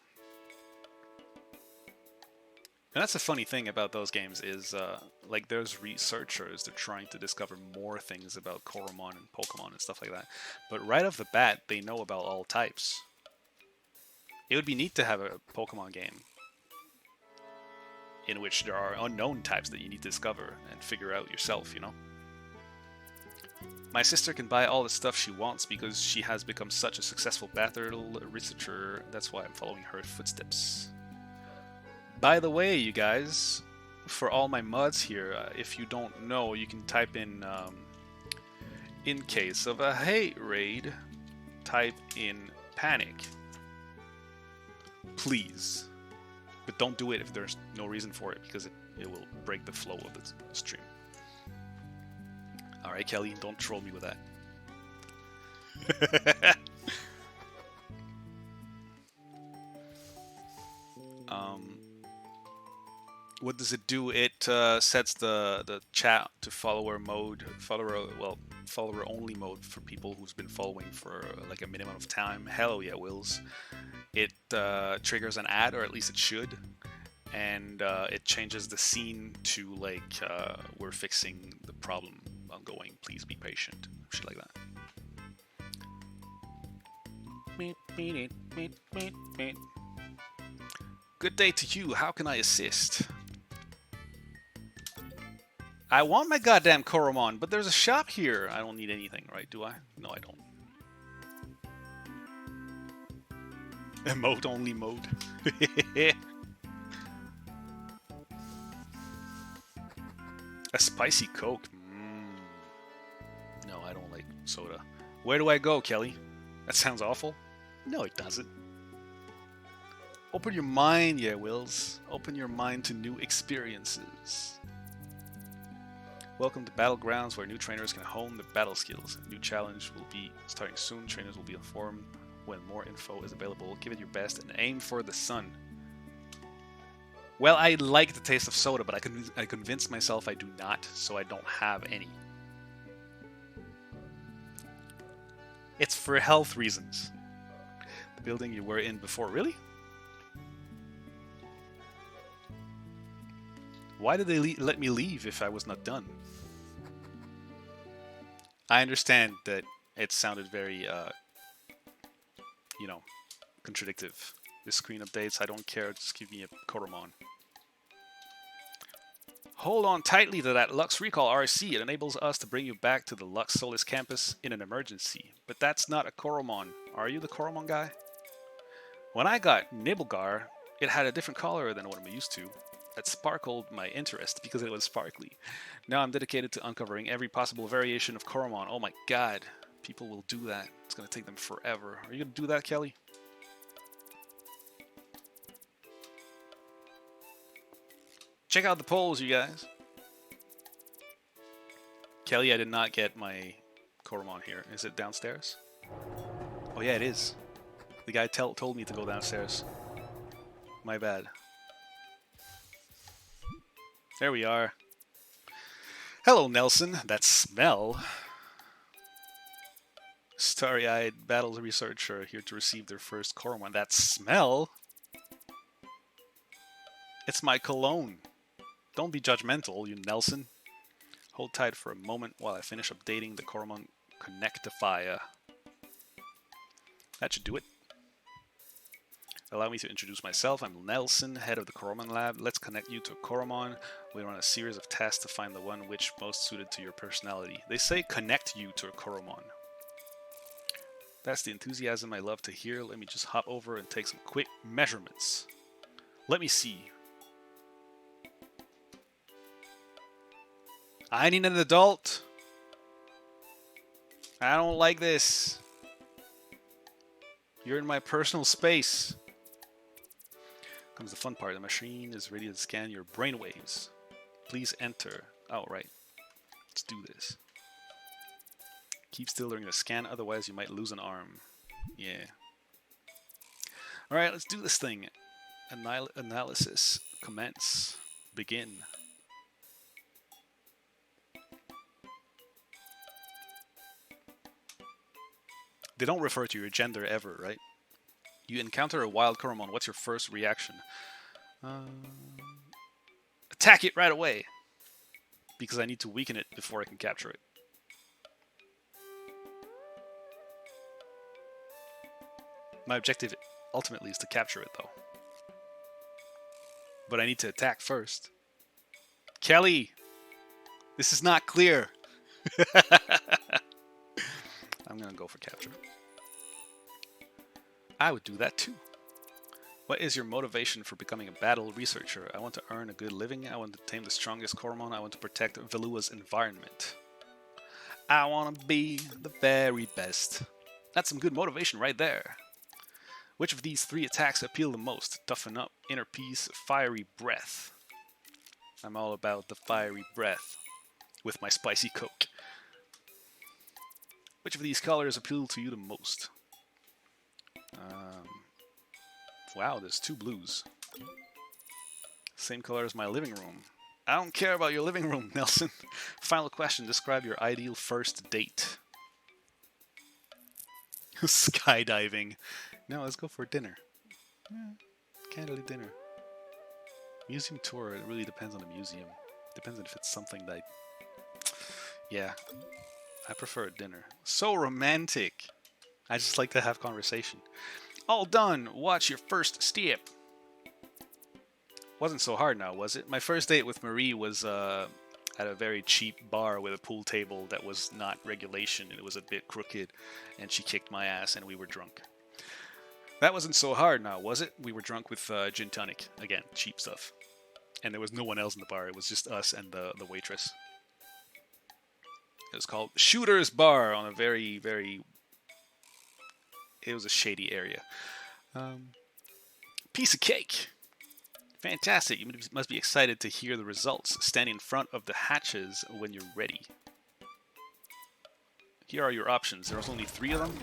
And that's the funny thing about those games is, like, there's researchers, they're trying to discover more things about Coromon and Pokemon and stuff like that. But right off the bat, they know about all types. It would be neat to have a Pokemon game in which there are unknown types that you need to discover and figure out yourself, you know? My sister can buy all the stuff she wants because she has become such a successful battle researcher. That's why I'm following her footsteps. By the way, you guys, for all my mods here, if you don't know, you can type in case of a hate raid, type in panic. Please. But don't do it if there's no reason for it, because it will break the flow of the stream. Alright, Kelly, don't troll me with that. What does it do? It sets the chat to follower mode, follower only mode for people who's been following for like a minimum of time. Hell yeah, Wills. It triggers an ad, or at least it should, and it changes the scene to like we're fixing the problem ongoing. Please be patient. Shit like that. Good day to you. How can I assist? I want my goddamn Coromon, but there's a shop here. I don't need anything, right? Do I? No, I don't. Emote only mode. A spicy Coke. No, I don't like soda. Where do I go, Kelly? That sounds awful. No, it doesn't. Open your mind, yeah, Wills. Open your mind to new experiences. Welcome to Battlegrounds, where new trainers can hone their battle skills. A new challenge will be starting soon. Trainers will be informed when more info is available. Give it your best and aim for the sun. Well, I like the taste of soda, but I convinced myself I do not, so I don't have any. It's for health reasons. The building you were in before, really? Why did they let me leave if I was not done? I understand that it sounded very, you know, contradictive. The screen updates, I don't care, just give me a Coromon. Hold on tightly to that Lux Recall RC. It enables us to bring you back to the Lux Solis campus in an emergency. But that's not a Coromon. Are you the Coromon guy? When I got Nibelgar, it had a different color than what I'm used to. That sparkled my interest because it was sparkly. Now I'm dedicated to uncovering every possible variation of Coromon. Oh my god, people will do that. It's going to take them forever. Are you going to do that, Kelly? Check out the polls, you guys. Kelly, I did not get my Coromon here. Is it downstairs? Oh yeah, it is. The guy told me to go downstairs. My bad. There we are. Hello, Nelson. That smell. Starry-eyed battle researcher here to receive their first Coromon. That smell? It's my cologne. Don't be judgmental, you Nelson. Hold tight for a moment while I finish updating the Coromon Connectifier. That should do it. Allow me to introduce myself. I'm Nelson, head of the Coromon Lab. Let's connect you to a Coromon. We run a series of tests to find the one which most suited to your personality. They say connect you to a Coromon. That's the enthusiasm I love to hear. Let me just hop over and take some quick measurements. Let me see. I need an adult. I don't like this. You're in my personal space. Comes the fun part. The machine is ready to scan your brainwaves. Please enter. Oh, right. Let's do this. Keep still during the scan, otherwise you might lose an arm. Yeah. Alright, let's do this thing. Analysis. Commence. Begin. They don't refer to your gender ever, right? You encounter a wild Coromon. What's your first reaction? Attack it right away! Because I need to weaken it before I can capture it. My objective ultimately is to capture it, though. But I need to attack first. Kelly! This is not clear! I'm gonna go for capture. I would do that too. What is your motivation for becoming a battle researcher? I want to earn a good living. I want to tame the strongest Coromon. I want to protect Velua's environment. I want to be the very best. That's some good motivation right there. Which of these 3 attacks appeal the most? Toughen up, inner peace, fiery breath. I'm all about the fiery breath with my spicy coke. Which of these colors appeal to you the most? Wow, there's 2 blues. Same color as my living room. I don't care about your living room, Nelson. Final question, describe your ideal first date. Skydiving. No, let's go for dinner. Candlelit dinner. Museum tour, it really depends on the museum. Depends on if it's something that... Yeah, I prefer a dinner. So romantic. I just like to have conversation. All done. Watch your first step. Wasn't so hard now, was it? My first date with Marie was at a very cheap bar with a pool table that was not regulation. It was a bit crooked, and she kicked my ass, and we were drunk. That wasn't so hard now, was it? We were drunk with gin tonic. Again, cheap stuff. And there was no one else in the bar. It was just us and the waitress. It was called Shooter's Bar on a very, very... It was a shady area. Piece of cake. Fantastic. You must be excited to hear the results. Stand in front of the hatches when you're ready. Here are your options. There's only 3 of them.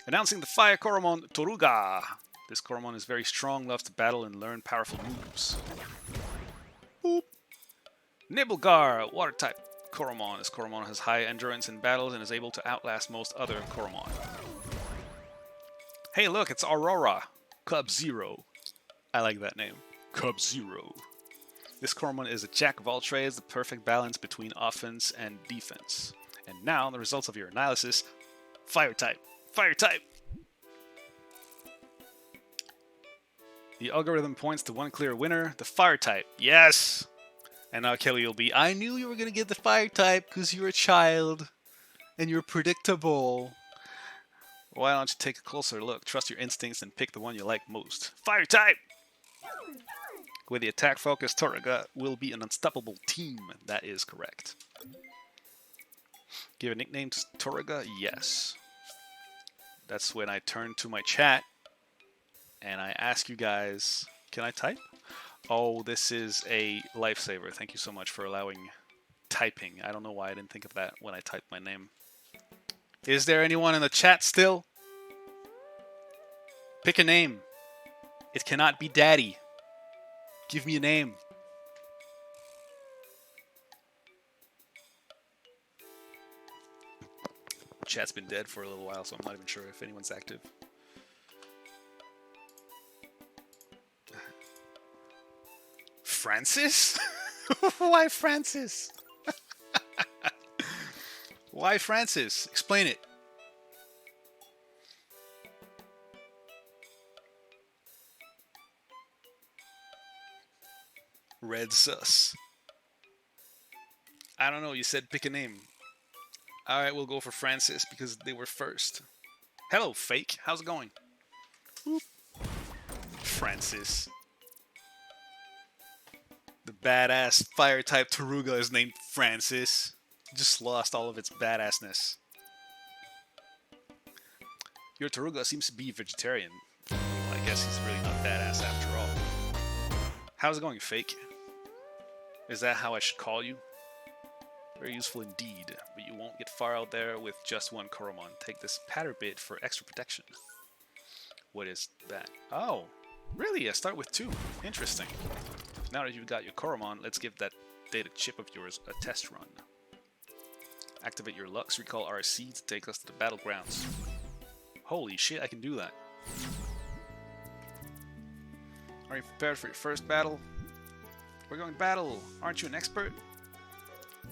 Announcing the Fire Coromon Toruga. This Coromon is very strong, loves to battle and learn powerful moves. Boop. Nibblegar, water type Coromon. This Coromon has high endurance in battles and is able to outlast most other Coromon. Hey look, it's Aurora. Cub Zero. I like that name. Cub Zero. This Coromon is a jack of all trades, the perfect balance between offense and defense. And now, the results of your analysis. Fire type. Fire type! The algorithm points to one clear winner, the fire type. Yes! And now Kelly will be, I knew you were going to get the fire type because you're a child. And you're predictable. Why don't you take a closer look? Trust your instincts and pick the one you like most. Fire type! With the attack focus, Toruga will be an unstoppable team. That is correct. Give a nickname to Toruga? Yes. That's when I turn to my chat and I ask you guys, can I type? Oh, this is a lifesaver. Thank you so much for allowing typing. I don't know why I didn't think of that when I typed my name. Is there anyone in the chat still? Pick a name. It cannot be Daddy. Give me a name. Chat's been dead for a little while, so I'm not even sure if anyone's active. Francis? Why Francis? Why Francis? Explain it. Red sus. I don't know, you said pick a name. Alright, we'll go for Francis because they were first. Hello, Fake. How's it going? Boop. Francis. The badass fire type Toruga is named Francis. Just lost all of its badassness. Your Toruga seems to be vegetarian. I guess he's really not badass after all. How's it going, Fake? Is that how I should call you? Very useful indeed, but you won't get far out there with just one Coromon. Take this patter bit for extra protection. What is that? Oh, really? I start with 2. Interesting. Now that you've got your Coromon, let's give that data chip of yours a test run. Activate your Lux Recall RC to take us to the battlegrounds. Holy shit, I can do that. Are you prepared for your first battle? We're going to battle. Aren't you an expert?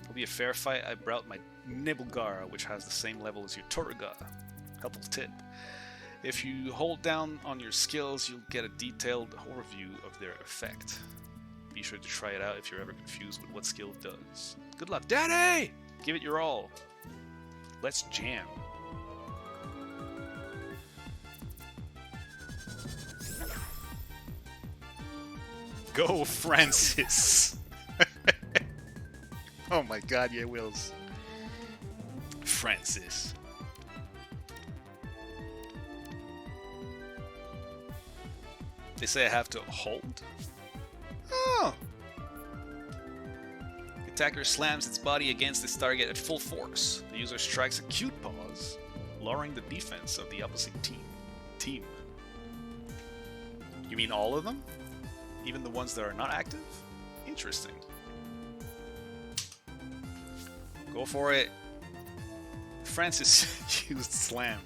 It'll be a fair fight. I brought my Nibelgar, which has the same level as your Torga. Helpful tip. If you hold down on your skills, you'll get a detailed overview of their effect. Be sure to try it out if you're ever confused with what skill does. Good luck, Daddy! Give it your all. Let's jam. Go, Francis! Oh my god, yeah, Wills. Francis. They say I have to hold? Oh! The attacker slams its body against its target at full force. The user strikes acute pause, lowering the defense of the opposite team. You mean all of them? Even the ones that are not active? Interesting. Go for it. Francis used slam.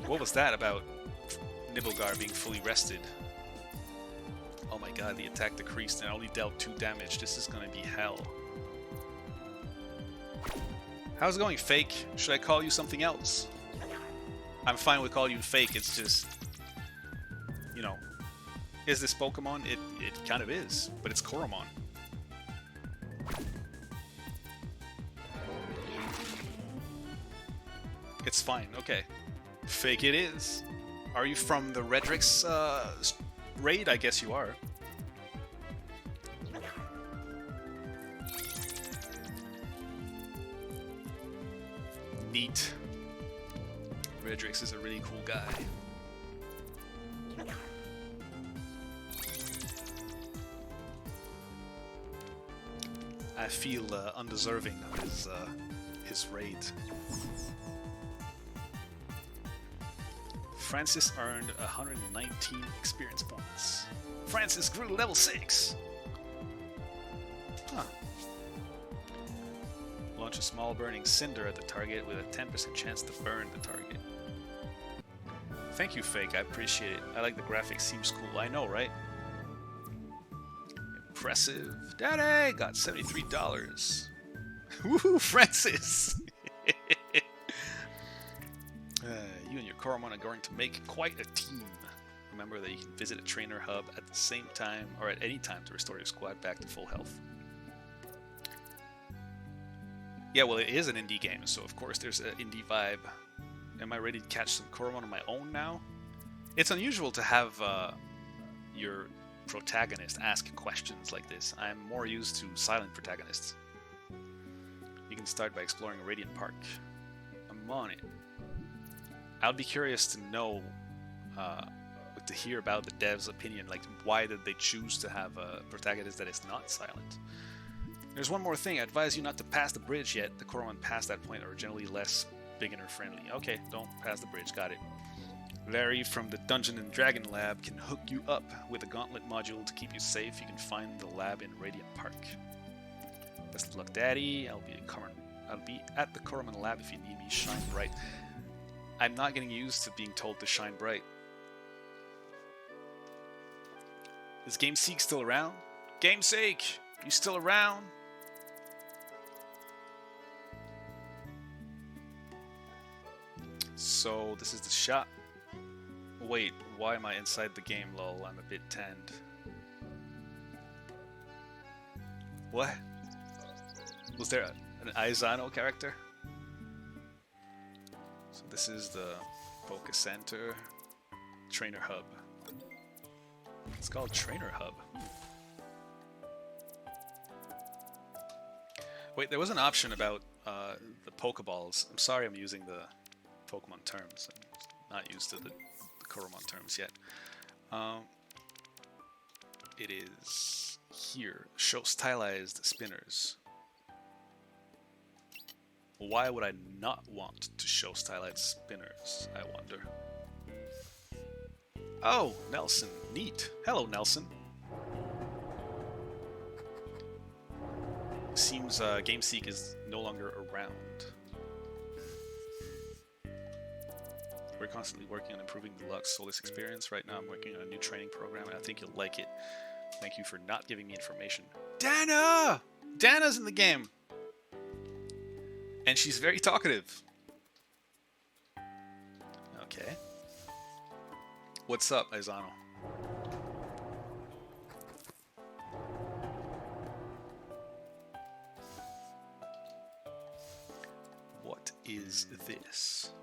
What was that about Nibelgar being fully rested? Oh my god, the attack decreased and I only dealt 2 damage. This is gonna be hell. How's it going, Fake? Should I call you something else? I'm fine with calling you Fake, it's just... You know... Is this Pokemon? It kind of is, but it's Coromon. It's fine, okay. Fake it is. Are you from the Redrix raid? I guess you are. Neat. Redrix is a really cool guy. I feel undeserving of his raid. Francis earned 119 experience points. Francis grew to level 6! Huh. Launch a small burning cinder at the target with a 10% chance to burn the target. Thank you, Fake, I appreciate it. I like the graphics, seems cool. I know, right? Impressive. Daddy! Got $73. Woohoo, Francis! You and your Coromon are going to make quite a team. Remember that you can visit a trainer hub at the same time, or at any time, to restore your squad back to full health. Yeah, well, it is an indie game, so of course there's an indie vibe. Am I ready to catch some Coromon on my own now? It's unusual to have your protagonist ask questions like this. I'm more used to silent protagonists. You can start by exploring Radiant Park. I'm on it. I'll be curious to know, to hear about the devs' opinion, like why did they choose to have a protagonist that is not silent. There's one more thing, I advise you not to pass the bridge yet. The Coromon past that point are generally less beginner friendly. Okay, don't pass the bridge, got it. Larry from the Dungeon and Dragon Lab can hook you up with a gauntlet module to keep you safe. You can find the lab in Radiant Park. Best of luck, Daddy. I'll be at the Coromon lab if you need me. Shine bright. I'm not getting used to being told to shine bright. Is GameSeek still around? GameSeek! You still around? So, this is the shop. Wait, why am I inside the game, lol? I'm a bit tanned. What? Was there an Aizano character? So this is the Poké Center Trainer Hub. It's called Trainer Hub. Wait, there was an option about the Pokeballs. I'm sorry I'm using the Pokemon terms. I'm not used to the Coromon terms yet. It is here. Show stylized spinners. Why would I not want to show stylized spinners, I wonder? Oh, Nelson. Neat. Hello, Nelson. Seems GameSeek is no longer around. We're constantly working on improving the Lux Solis experience. Right now I'm working on a new training program and I think you'll like it. Thank you for not giving me information. Dana! Dana's in the game! And she's very talkative. Okay. What's up, Aizano? What is this?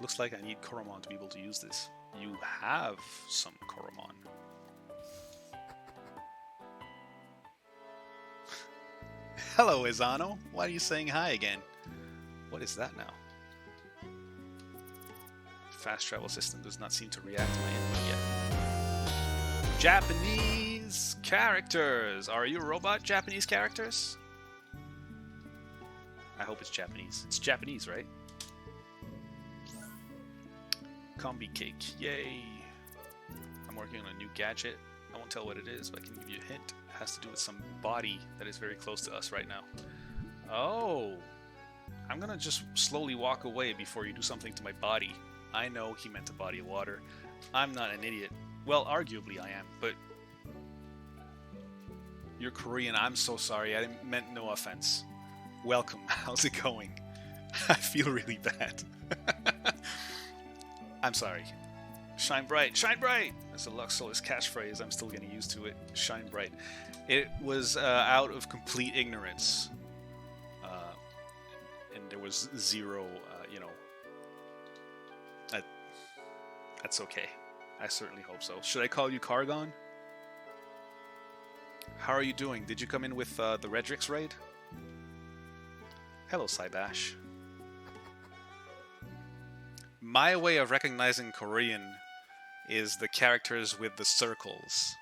Looks like I need Coromon to be able to use this. You have some Coromon. Hello, Izano. Why are you saying hi again? What is that now? Fast travel system does not seem to react to my input yet. Japanese characters. Are you robot Japanese characters? I hope it's Japanese. It's Japanese, right? Combi cake. Yay. I'm working on a new gadget. I won't tell what it is, but I can give you a hint. It has to do with some body that is very close to us right now. Oh. I'm gonna just slowly walk away before you do something to my body. I know he meant a body of water. I'm not an idiot. Well, arguably I am, but... You're Korean. I'm so sorry. I meant no offense. Welcome. How's it going? I feel really bad. I'm sorry. Shine bright. Shine bright! That's a Lux Solis catchphrase. I'm still getting used to it. Shine bright. It was out of complete ignorance. And there was zero, you know... That's okay. I certainly hope so. Should I call you Cargon? How are you doing? Did you come in with the Redrix raid? Hello, Cybash. My way of recognizing Korean is the characters with the circles.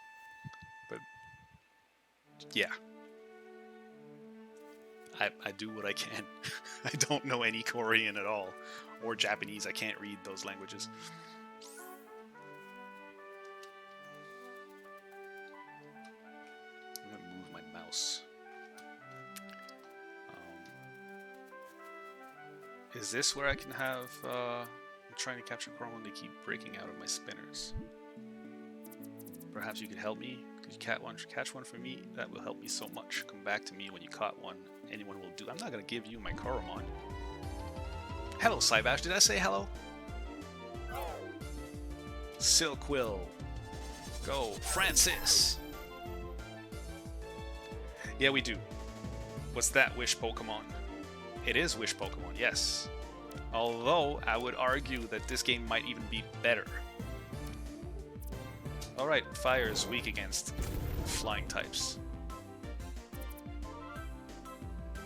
But, yeah. I do what I can. I don't know any Korean at all. Or Japanese. I can't read those languages. I'm going to move my mouse. Is this where I can have... I'm trying to capture Coromon. They keep breaking out of my spinners. Perhaps you could help me. Could you catch one for me? That will help me so much. Come back to me when you caught one. Anyone will do. I'm not going to give you my Coromon. Hello, Cybash. Did I say hello? Silkwill. Go, Francis. Yeah, we do. What's that, Wish Pokemon? It is Wish Pokemon, yes. Although, I would argue that this game might even be better. Alright, Fire is weak against flying types.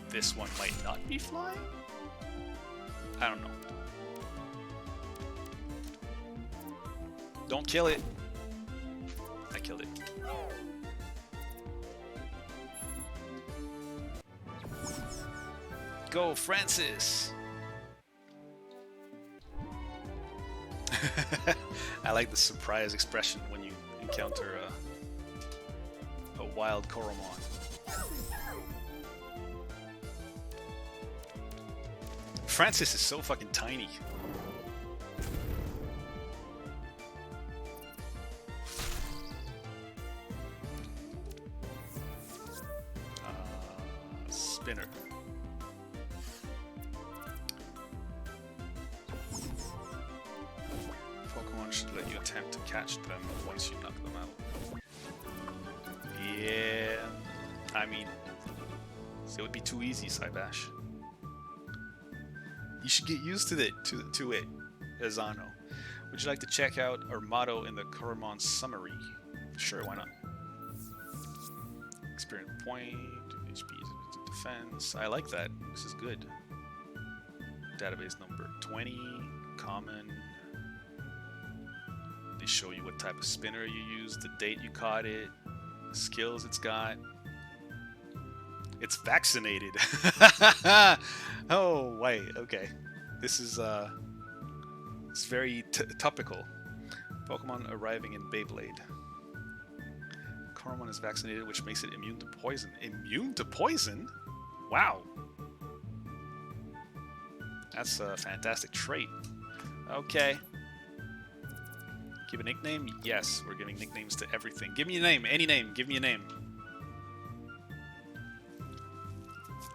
This one might not be flying? I don't know. Don't kill it. I killed it. Go, Francis! I like the surprise expression when you encounter a wild Coromon. Francis is so fucking tiny. Spinner. Pokemon should let you attempt to catch them once you knock them out. Yeah, I mean, it would be too easy, Cybash. You should get used to it, Azano. Would you like to check out our motto in the Coromon summary? Sure, why not? Experience point, HP defense. I like that. This is good. database number 20, common. They show you what type of spinner you used, the date you caught it, the skills it's got. It's vaccinated. Oh, wait, okay. This is, it's very topical. Pokemon arriving in Beyblade. Coromon is vaccinated, which makes it immune to poison. Immune to poison? Wow. That's a fantastic trait. Okay. Give a nickname? Yes, we're giving nicknames to everything. Give me a name. Any name. Give me a name.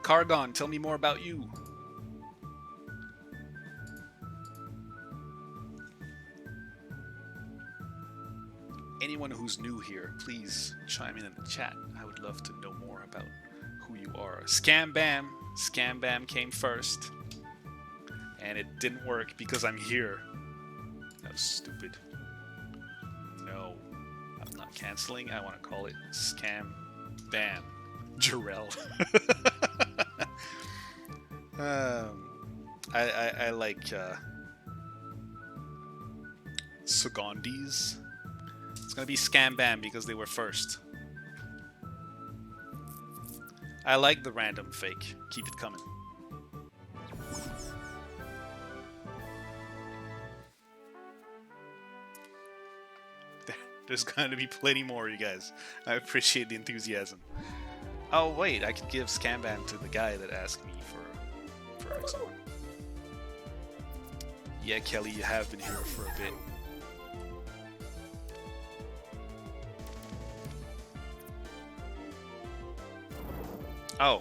Cargon, tell me more about you. Anyone who's new here, please chime in the chat. I would love to know more about who you are. Scam Bam. Scam Bam came first. And it didn't work because I'm here. That was stupid. No. I'm not canceling. I want to call it Scam Bam. Jarrell. I like Sagondis. It's gonna be Scam Bam because they were first. I like the random fake. Keep it coming. There's going to be plenty more, you guys. I appreciate the enthusiasm. Oh, wait, I could give Scam Bam to the guy that asked me for Exxon. Yeah, Kelly, you have been here for a bit. Oh.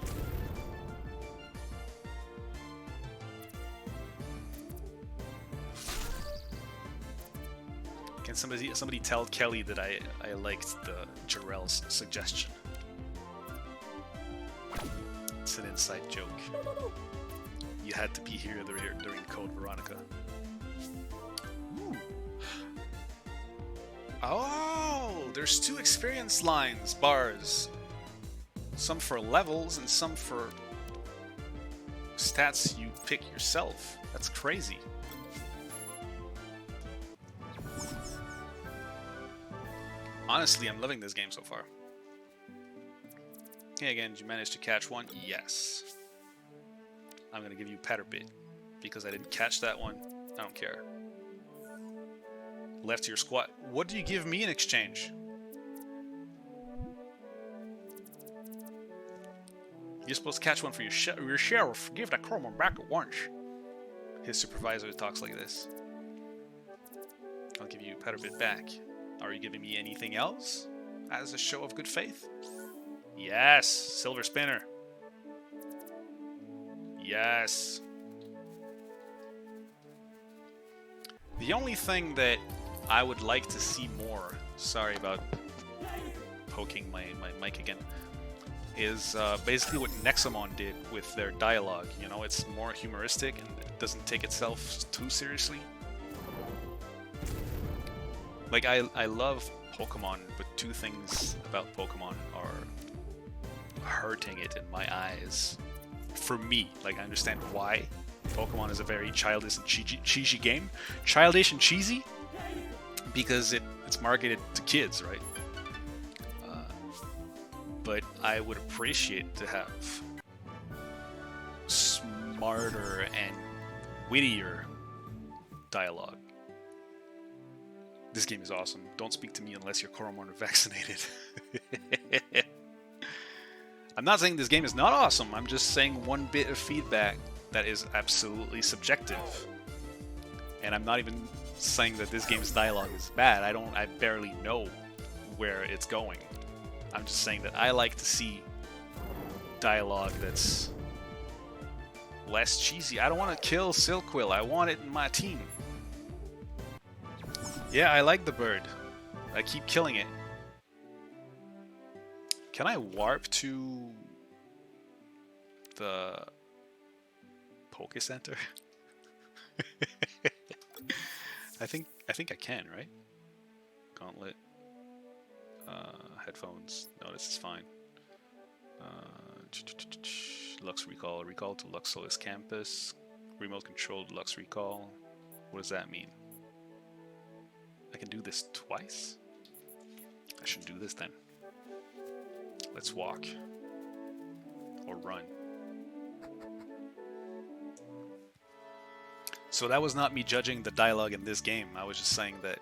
Can somebody tell Kelly that I liked the Jarrell's suggestion? It's an inside joke. You had to be here during Code Veronica. Ooh. Oh, there's 2 experience lines, bars. Some for levels and some for stats you pick yourself. That's crazy. Honestly, I'm loving this game so far. Hey again, did you manage to catch one? Yes. I'm gonna give you Patterbit because I didn't catch that one. I don't care. Left to your squad. What do you give me in exchange? You're supposed to catch one for your sheriff. Give that Coromon back at once. His supervisor talks like this. I'll give you Patterbit back. Are you giving me anything else as a show of good faith? Yes, Silver Spinner. Yes. The only thing that I would like to see more, sorry about poking my mic again, is basically what Nexamon did with their dialogue. You know, it's more humoristic and it doesn't take itself too seriously. Like, I love Pokemon, but 2 things about Pokemon are hurting it in my eyes. For me, like, I understand why. Pokemon is a very childish and cheesy game. Childish and cheesy because it's marketed to kids, right? But I would appreciate to have smarter and wittier dialogue. This game is awesome. Don't speak to me unless you're Coromon or vaccinated. I'm not saying this game is not awesome. I'm just saying one bit of feedback that is absolutely subjective. And I'm not even saying that this game's dialogue is bad. I barely know where it's going. I'm just saying that I like to see dialogue that's less cheesy. I don't want to kill Silquill. I want it in my team. Yeah, I like the bird. I keep killing it. Can I warp to the Poke Center? I think I can, right? Gauntlet. Headphones. No, this is fine. Lux Recall. Recall to Luxolis Campus. Remote controlled Lux Recall. What does that mean? I can do this twice? I should do this then. Let's walk. Or run. So that was not me judging the dialogue in this game. I was just saying that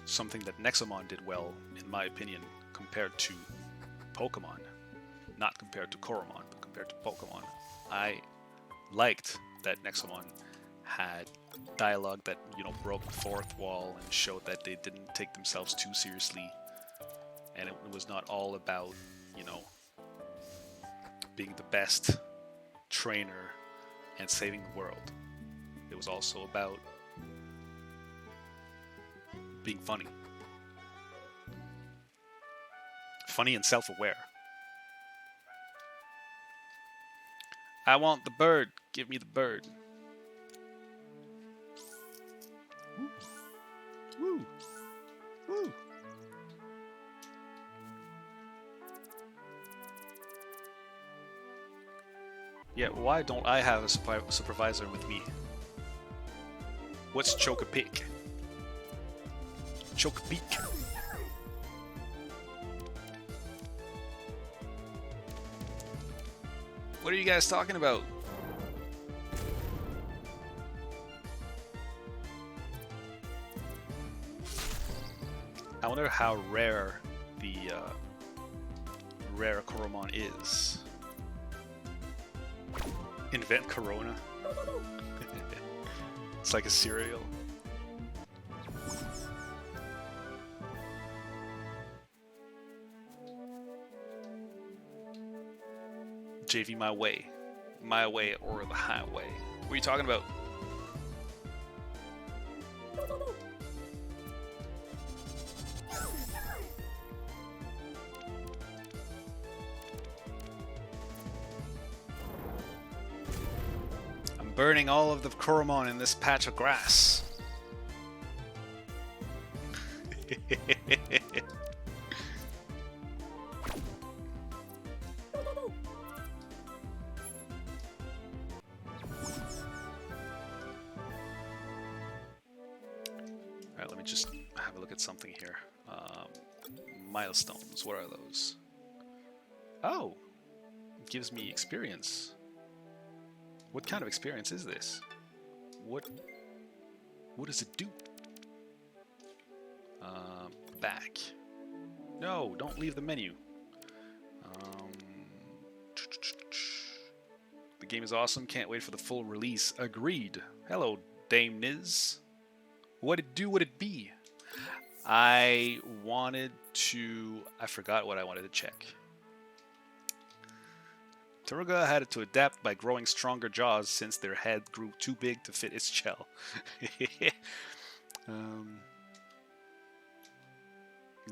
something that Nexomon did well, in my opinion, compared to Pokemon. Not compared to Coromon, but compared to Pokemon. I liked that Nexomon had dialogue that, you know, broke the fourth wall and showed that they didn't take themselves too seriously. And it was not all about, you know, being the best trainer and saving the world. It was also about being funny. Funny and self-aware. I want the bird. Give me the bird. Woo. Woo. Woo. Yeah, why don't I have a supervisor with me? What's Choke-a-Pick? Choke-a-Peek. What are you guys talking about? I wonder how rare the rare Coromon is. Invent Corona. It's like a cereal. JV my way or the highway. What are you talking about? I'm burning all of the Coromon in this patch of grass. Alright, let me just have a look at something here. Milestones, what are those? Oh! It gives me experience. What kind of experience is this? What does it do? Back. No, don't leave the menu. The game is awesome, can't wait for the full release. Agreed. Hello, Dame Niz. What'd it do, what'd it be? I forgot what I wanted to check. Taruga had to adapt by growing stronger jaws since their head grew too big to fit its shell.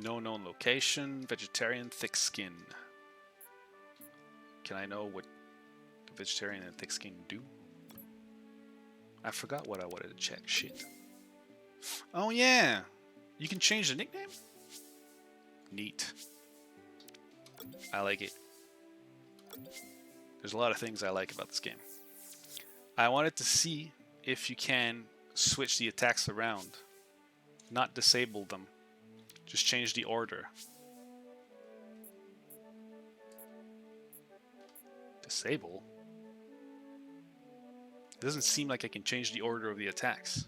No known location, vegetarian, thick skin. Can I know what the vegetarian and thick skin do? I forgot what I wanted to check. Shit. Oh yeah! You can change the nickname? Neat. I like it. There's a lot of things I like about this game. I wanted to see if you can switch the attacks around. Not disable them. Just change the order. Disable? It doesn't seem like I can change the order of the attacks.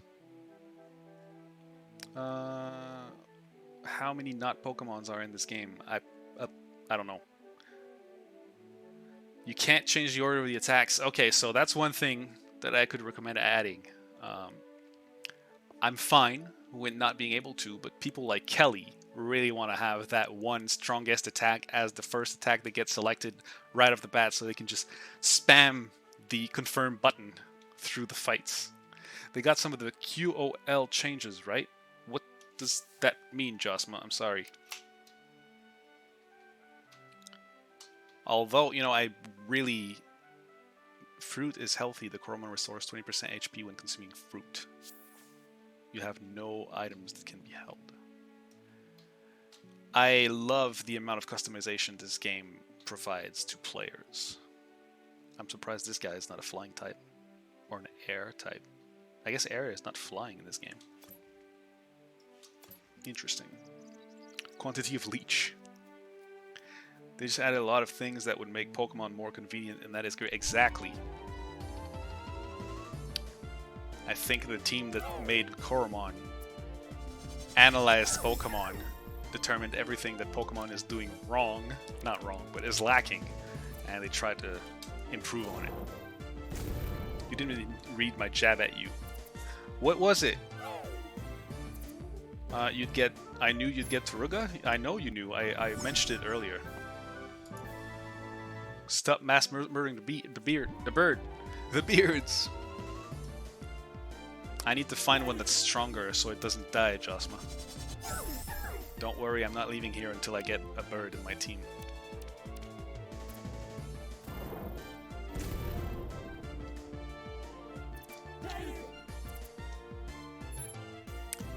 How many not Pokemons are in this game? I don't know. You can't change the order of the attacks. Okay, so that's one thing that I could recommend adding. I'm fine with not being able to, but people like Kelly really want to have that one strongest attack as the first attack that gets selected right off the bat, so they can just spam the confirm button through the fights. They got some of the QOL changes, right? What does that mean, Josma? I'm sorry. Although, you know, fruit is healthy. The Coromon restores 20% HP when consuming fruit. You have no items that can be held. I love the amount of customization this game provides to players. I'm surprised this guy is not a flying type or an air type. I guess air is not flying in this game. Interesting. Quantity of leech. They just added a lot of things that would make Pokemon more convenient, and that is great. Exactly. I think the team that made Coromon analyzed Pokemon, determined everything that Pokemon is doing wrong, not wrong, but is lacking, and they tried to improve on it. You didn't really read my jab at you. What was it? You'd get... I knew you'd get Taruga? I know you knew. I mentioned it earlier. Stop mass murdering the beards. I need to find one that's stronger so it doesn't die, Josma. Don't worry, I'm not leaving here until I get a bird in my team.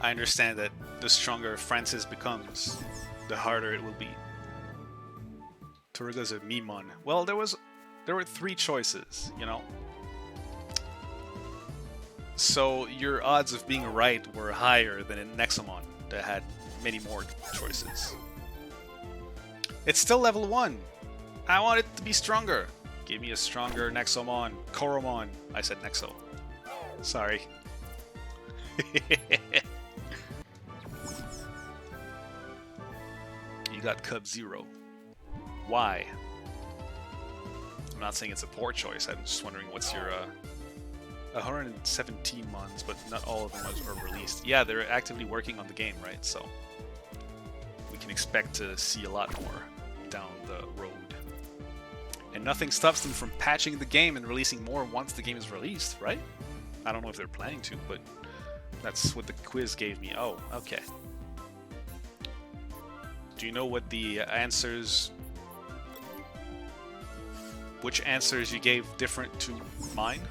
I understand that the stronger Francis becomes, the harder it will be. Taruga's a Mimon. Well, there were 3 choices, you know? So your odds of being right were higher than in Nexomon that had many more choices. It's still level 1. I want it to be stronger. Give me a stronger Nexomon. Coromon. I said Nexo. Sorry. You got Cub Zero. Why? I'm not saying it's a poor choice. I'm just wondering what's your 117 mons, but not all of them are released. Yeah, they're actively working on the game, right? So we can expect to see a lot more down the road. And nothing stops them from patching the game and releasing more once the game is released, right? I don't know if they're planning to, but that's what the quiz gave me. Oh, okay. Do you know what the answers... Which answers you gave different to mine?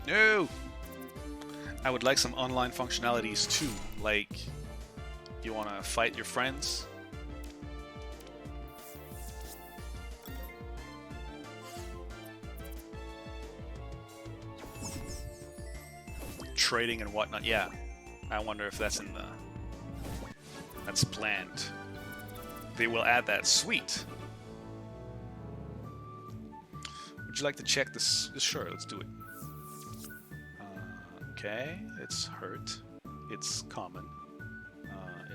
No! I would like some online functionalities too, like you want to fight your friends? Trading and whatnot, yeah. I wonder if that's in the... That's planned. They will add that. Sweet! Would you like to check this? Sure, let's do it. Okay, it's hurt. It's common.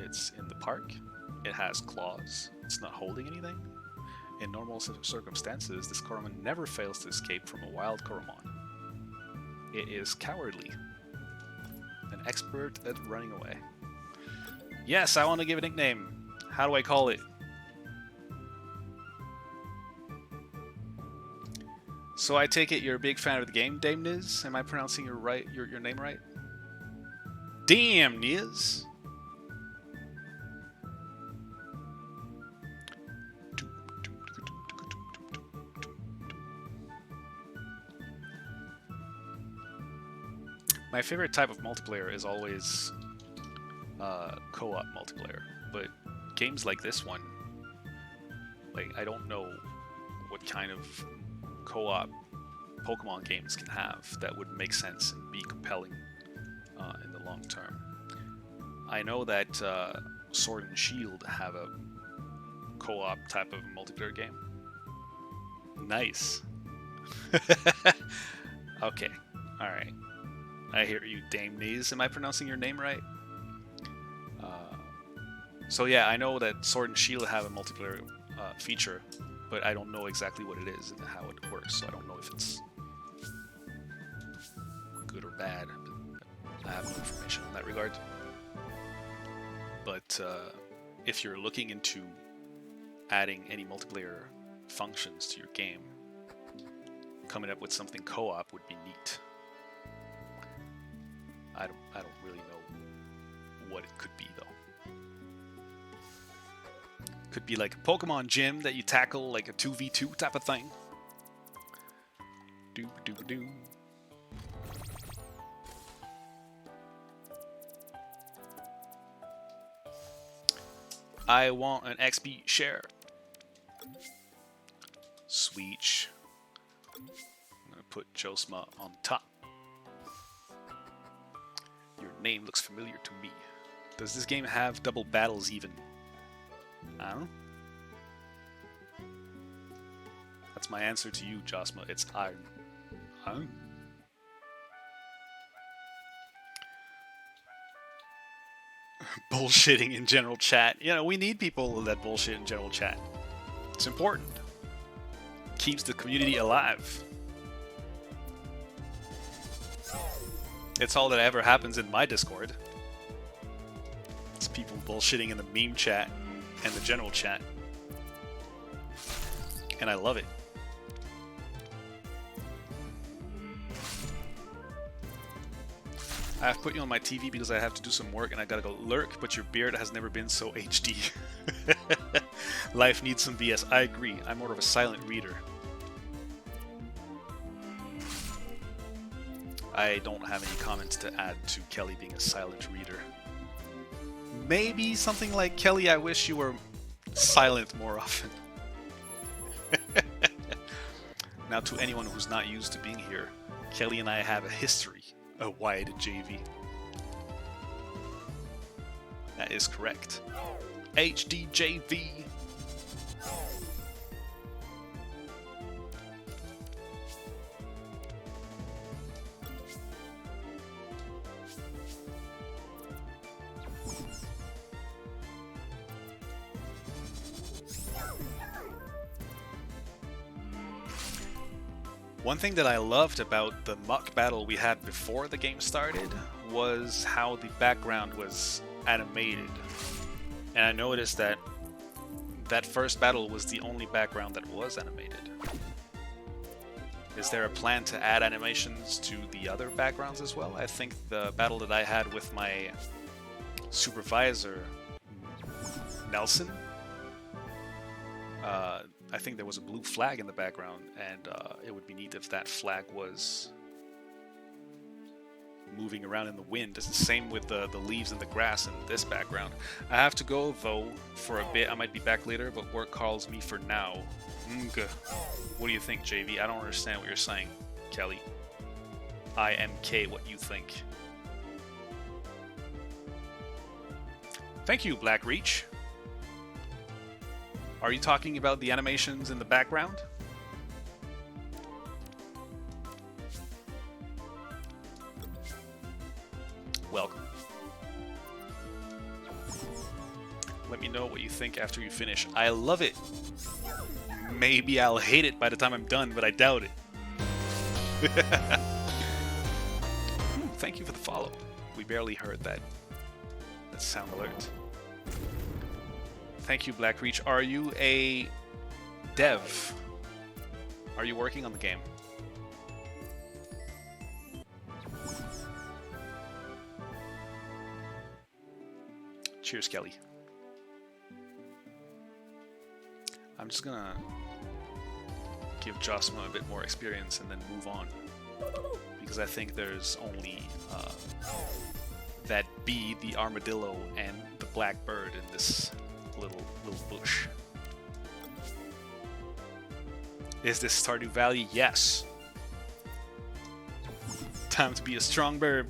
It's in the park. It has claws. It's not holding anything. In normal circumstances, this Coromon never fails to escape from a wild Coromon. It is cowardly. An expert at running away. Yes, I want to give a nickname. How do I call it? So I take it you're a big fan of the game, Dame Niz? Am I pronouncing your name right? Damn, Niz! My favorite type of multiplayer is always co-op multiplayer, but games like this one, like, I don't know what kind of co-op Pokemon games can have that would make sense and be compelling in the long term. I know that Sword and Shield have a co-op type of multiplayer game. Nice. Okay, alright. I hear you, Dame Niz. Am I pronouncing your name right? So yeah, I know that Sword and Shield have a multiplayer feature, but I don't know exactly what it is and how it works, so I don't know if it's good or bad. I have no information in that regard. But if you're looking into adding any multiplayer functions to your game, coming up with something co-op would be neat. I don't really know what it could be though. Could be like a Pokemon gym that you tackle, like a 2v2 type of thing. Do. I want an XP share. Sweet. I'm gonna put Josma on top. Your name looks familiar to me. Does this game have double battles even? I don't know. That's my answer to you, Josma. It's iron. Iron. Bullshitting in general chat. You know, we need people that bullshit in general chat. It's important. Keeps the community alive. It's all that ever happens in my Discord. It's people bullshitting in the meme chat and the general chat. And I love it. I have put you on my TV because I have to do some work and I gotta go lurk, but your beard has never been so HD. Life needs some BS. I agree. I'm more of a silent reader. I don't have any comments to add to Kelly being a silent reader. Maybe something like, Kelly, I wish you were silent more often. Now, to anyone who's not used to being here, Kelly and I have a history. A wide JV. That is correct. HDJV. One thing that I loved about the muck battle we had before the game started was how the background was animated. And I noticed that that first battle was the only background that was animated. Is there a plan to add animations to the other backgrounds as well? I think the battle that I had with my supervisor, Nelson, I think there was a blue flag in the background, and it would be neat if that flag was moving around in the wind. It's the same with the leaves and the grass in this background. I have to go, though, for a bit. I might be back later, but work calls me for now. What do you think, JV? I don't understand what you're saying, Kelly. IMK, what you think. Thank you, Black Reach. Are you talking about the animations in the background? Welcome. Let me know what you think after you finish. I love it. Maybe I'll hate it by the time I'm done, but I doubt it. Thank you for the follow. We barely heard that. That's sound alert. Thank you, Black Reach. Are you a dev? Are you working on the game? Cheers, Kelly. I'm just gonna give Josma a bit more experience and then move on, because I think there's only that bee, the armadillo, and the black bird in this little bush. Is this Stardew Valley? Yes. Time to be a strong bird.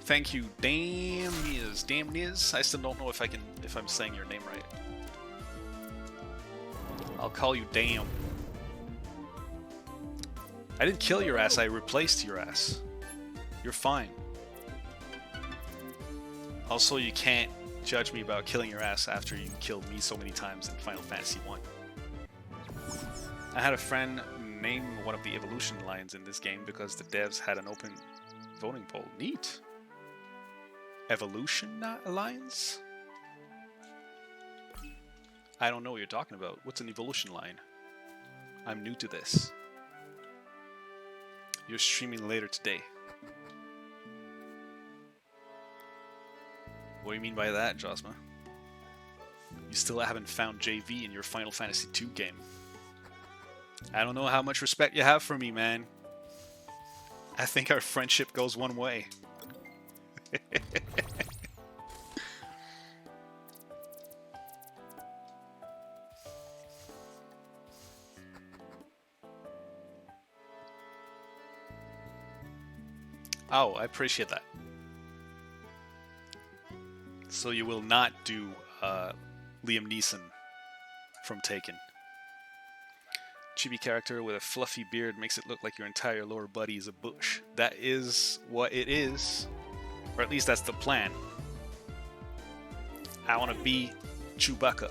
Thank you, Damniz. I still don't know if I'm saying your name right. I'll call you Dam. I didn't kill your ass, I replaced your ass. You're fine. Also, you can't judge me about killing your ass after you killed me so many times in Final Fantasy 1. I had a friend name one of the evolution lines in this game because the devs had an open voting poll. Neat. Evolution lines? I don't know what you're talking about. What's an evolution line? I'm new to this. You're streaming later today. What do you mean by that, Josma? You still haven't found JV in your Final Fantasy 2 game. I don't know how much respect you have for me, man. I think our friendship goes one way. Oh, I appreciate that. So you will not do Liam Neeson from Taken. Chibi character with a fluffy beard makes it look like your entire lower body is a bush. That is what it is. Or at least that's the plan. I want to be Chewbacca.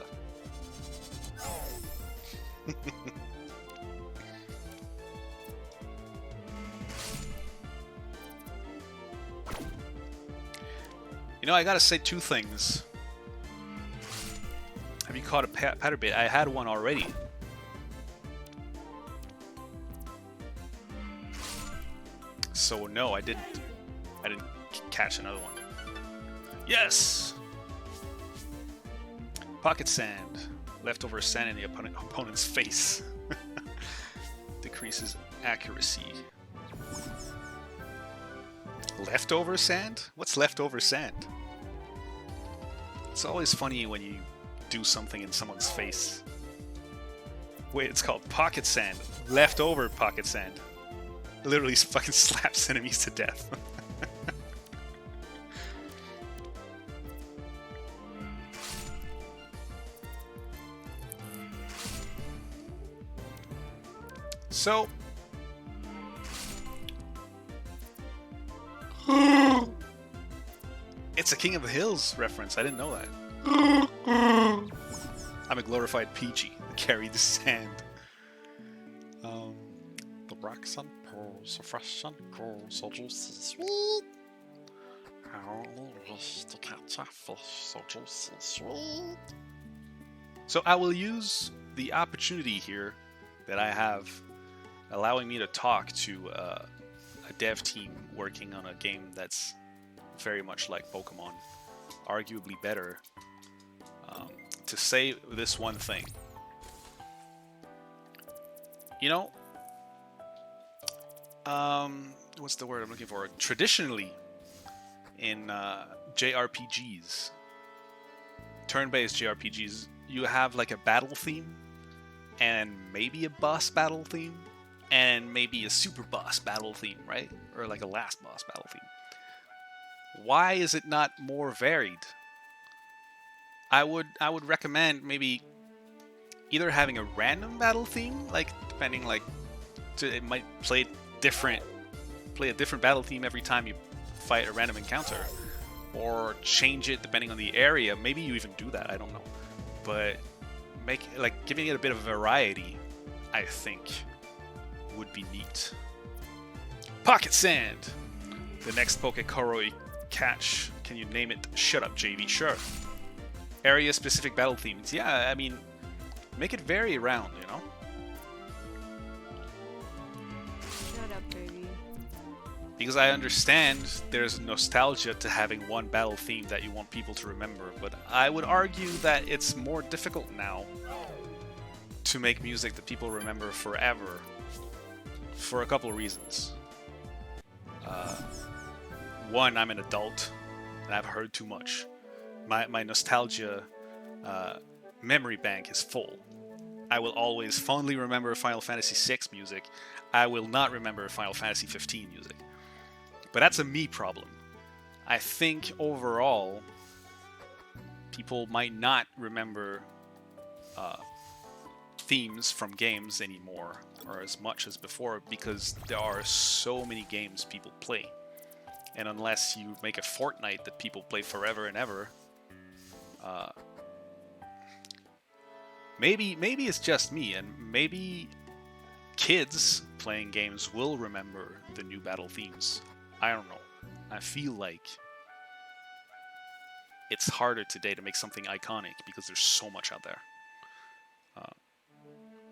You know, I gotta say two things. Have you caught a patterbait? I had one already. So no, I didn't catch another one. Yes! Pocket sand. Leftover sand in the opponent's face. Decreases accuracy. Leftover sand? What's leftover sand? It's always funny when you do something in someone's face. Wait, it's called pocket sand. Leftover pocket sand. Literally fucking slaps enemies to death. So... It's a King of the Hills reference. I didn't know that. I'm a glorified Peachy. Carry the sand. The rocks and pearls are fresh and cool, so juicy sweet. I only wish to catch a fish so juicy sweet. So I will use the opportunity here that I have, allowing me to talk to a dev team working on a game that's very much like Pokemon, arguably better, to say this one thing. You know, what's the word I'm looking for? Traditionally, in JRPGs, turn-based JRPGs, you have like a battle theme, and maybe a boss battle theme, and maybe a super boss battle theme, right? Or like a last boss battle theme. Why is it not more varied? I would recommend maybe either having a random battle theme, like depending it might play a different battle theme every time you fight a random encounter, or change it depending on the area. Maybe you even do that, I don't know. But giving it a bit of variety, I think, would be neat. Pocket sand. The next Pokékoro catch. Can you name it? Shut up, JV. Sure. Area-specific battle themes. Yeah, I mean, make it vary around, you know? Shut up, baby. Because I understand there's nostalgia to having one battle theme that you want people to remember, but I would argue that it's more difficult now to make music that people remember forever, for a couple of reasons. One, I'm an adult, and I've heard too much. My nostalgia memory bank is full. I will always fondly remember Final Fantasy VI music. I will not remember Final Fantasy 15 music. But that's a me problem. I think overall, people might not remember themes from games anymore, or as much as before, because there are so many games people play. And unless you make a Fortnite that people play forever and ever, maybe it's just me, and maybe kids playing games will remember the new battle themes. I don't know. I feel like it's harder today to make something iconic because there's so much out there.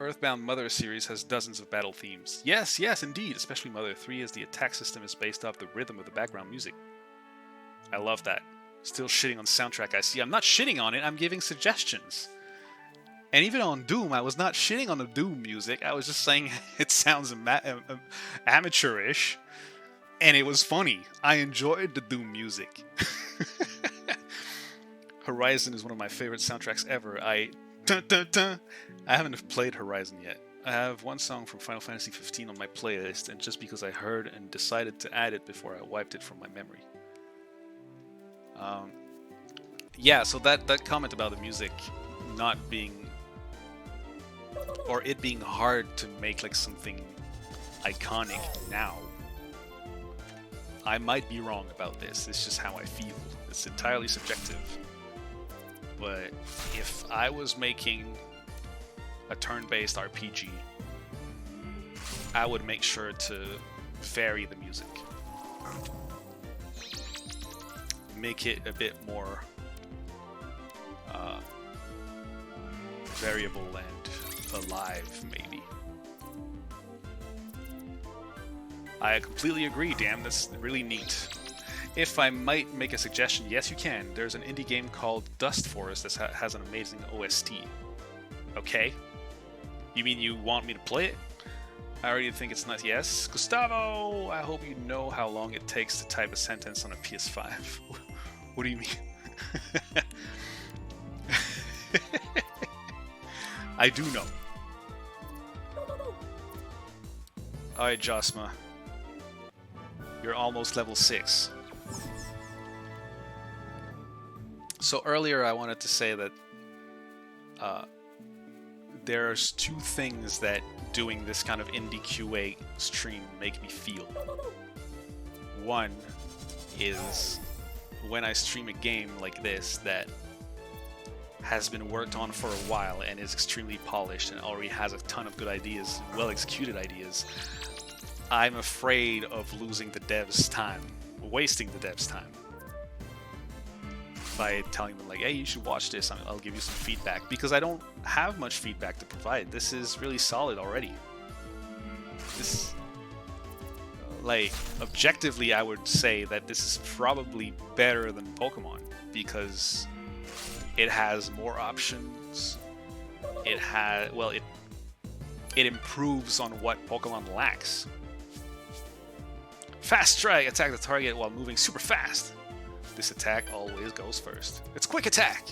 Earthbound Mother series has dozens of battle themes. Yes, indeed, especially Mother 3, as the attack system is based off the rhythm of the background music. I love that. Still shitting on soundtrack, I see. I'm not shitting on it, I'm giving suggestions. And even on Doom, I was not shitting on the Doom music, I was just saying it sounds amateurish, and it was funny. I enjoyed the Doom music. Horizon is one of my favorite soundtracks ever. I haven't played Horizon yet. I have one song from Final Fantasy 15 on my playlist, and just because I heard and decided to add it before I wiped it from my memory. Um, yeah, so that comment about the music not being, or it being hard to make like something iconic now, I might be wrong about this. It's just how I feel. It's entirely subjective. But if I was making a turn-based RPG, I would make sure to vary the music. Make it a bit more variable and alive, maybe. I completely agree, damn, that's really neat. If I might make a suggestion, yes you can. There's an indie game called Dust Forest that has an amazing OST. Okay? You mean you want me to play it? I already think it's not. Yes, Gustavo, I hope you know how long it takes to type a sentence on a PS5. What do you mean? I do know. Alright, Josma. You're almost level 6. So earlier I wanted to say that there's two things that doing this kind of indie QA stream make me feel. One is when I stream a game like this that has been worked on for a while and is extremely polished and already has a ton of good ideas, well executed ideas, I'm afraid of losing the devs' time, wasting the devs' time by telling them like, hey, you should watch this, I'll give you some feedback, because I don't have much feedback to provide. This is really solid already. This, like, objectively I would say that this is probably better than Pokemon, because it has more options. It has, well, it improves on what Pokemon lacks. Fast strike, attack the target while moving super fast. This attack always goes first. It's quick attack.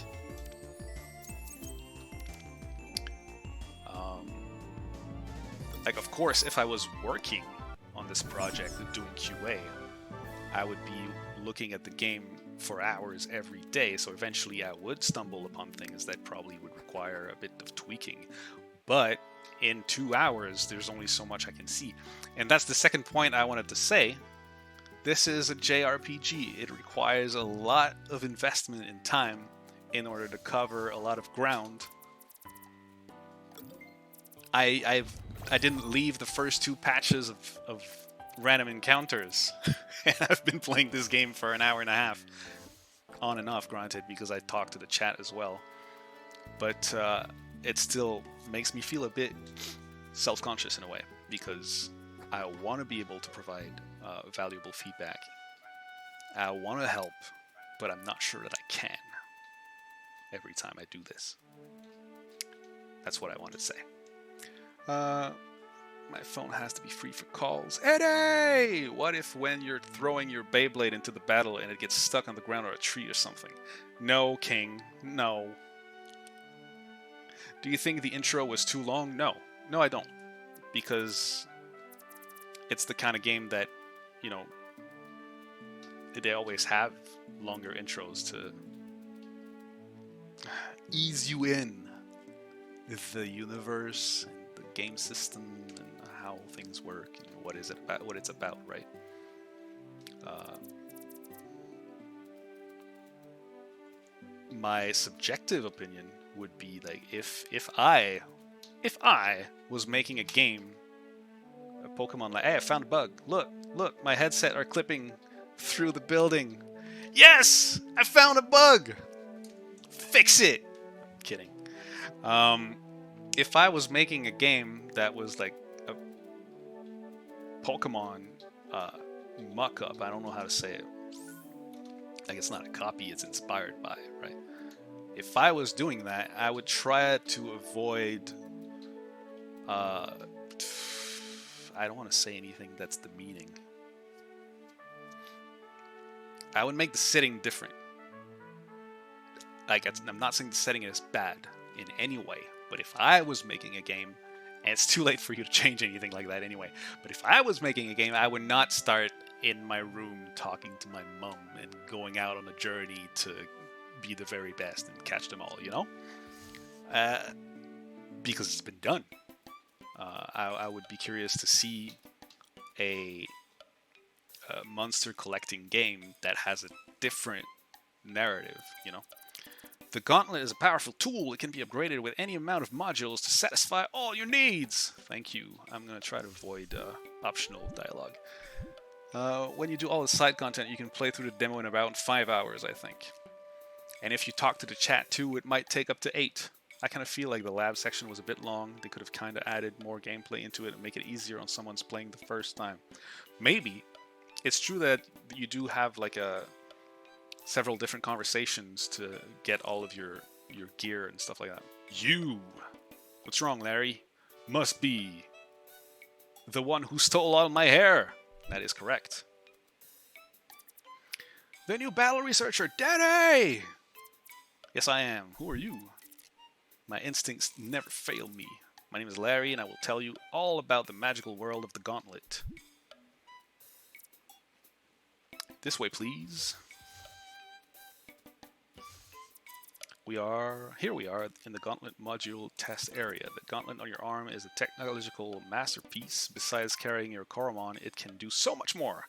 Like, of course, if I was working on this project and doing QA, I would be looking at the game for hours every day, so eventually I would stumble upon things that probably would require a bit of tweaking. But in 2 hours, there's only so much I can see. And that's the second point I wanted to say. This is a JRPG. It requires a lot of investment in time in order to cover a lot of ground. I didn't leave the first 2 patches of random encounters. And I've been playing this game for an hour and a half. On and off, granted, because I talked to the chat as well. But it still makes me feel a bit self-conscious in a way, because I want to be able to provide valuable feedback. I want to help, but I'm not sure that I can every time I do this. That's what I wanted to say. My phone has to be free for calls. Eddie! What if when you're throwing your Beyblade into the battle and it gets stuck on the ground or a tree or something? No, King. No. Do you think the intro was too long? No. No, I don't. Because it's the kind of game that, you know, they always have longer intros to ease you in with the universe and the game system and how things work and what it's about, right? My subjective opinion would be like, if I was making a game, a Pokemon, like, hey, I found a bug. Look, my headset are clipping through the building. Yes, I found a bug. Fix it. I'm kidding. If I was making a game that was like a Pokemon muck-up, I don't know how to say it. Like, it's not a copy, it's inspired by it, right? If I was doing that, I would try to avoid... I don't want to say anything that's demeaning. I would make the setting different. Like, I'm not saying the setting is bad in any way, but if I was making a game And it's too late for you to change anything like that anyway. But if I was making a game, I would not start in my room talking to my mum and going out on a journey to be the very best and catch them all, you know? Because it's been done. I would be curious to see a monster collecting game that has a different narrative, you know? The gauntlet is a powerful tool. It can be upgraded with any amount of modules to satisfy all your needs. Thank you. I'm going to try to avoid optional dialogue. When you do all the side content, you can play through the demo in about 5 hours, I think. And if you talk to the chat too, it might take up to 8. I kind of feel like the lab section was a bit long. They could have kind of added more gameplay into it and make it easier on someone's playing the first time. Maybe. It's true that you do have like several different conversations to get all of your gear and stuff like that. You! What's wrong, Larry? Must be the one who stole all my hair. That is correct. The new battle researcher, Daddy! Yes, I am. Who are you? My instincts never fail me. My name is Larry, and I will tell you all about the magical world of the Gauntlet. This way, please. Here we are in the Gauntlet module test area. The gauntlet on your arm is a technological masterpiece. Besides carrying your Coromon, it can do so much more.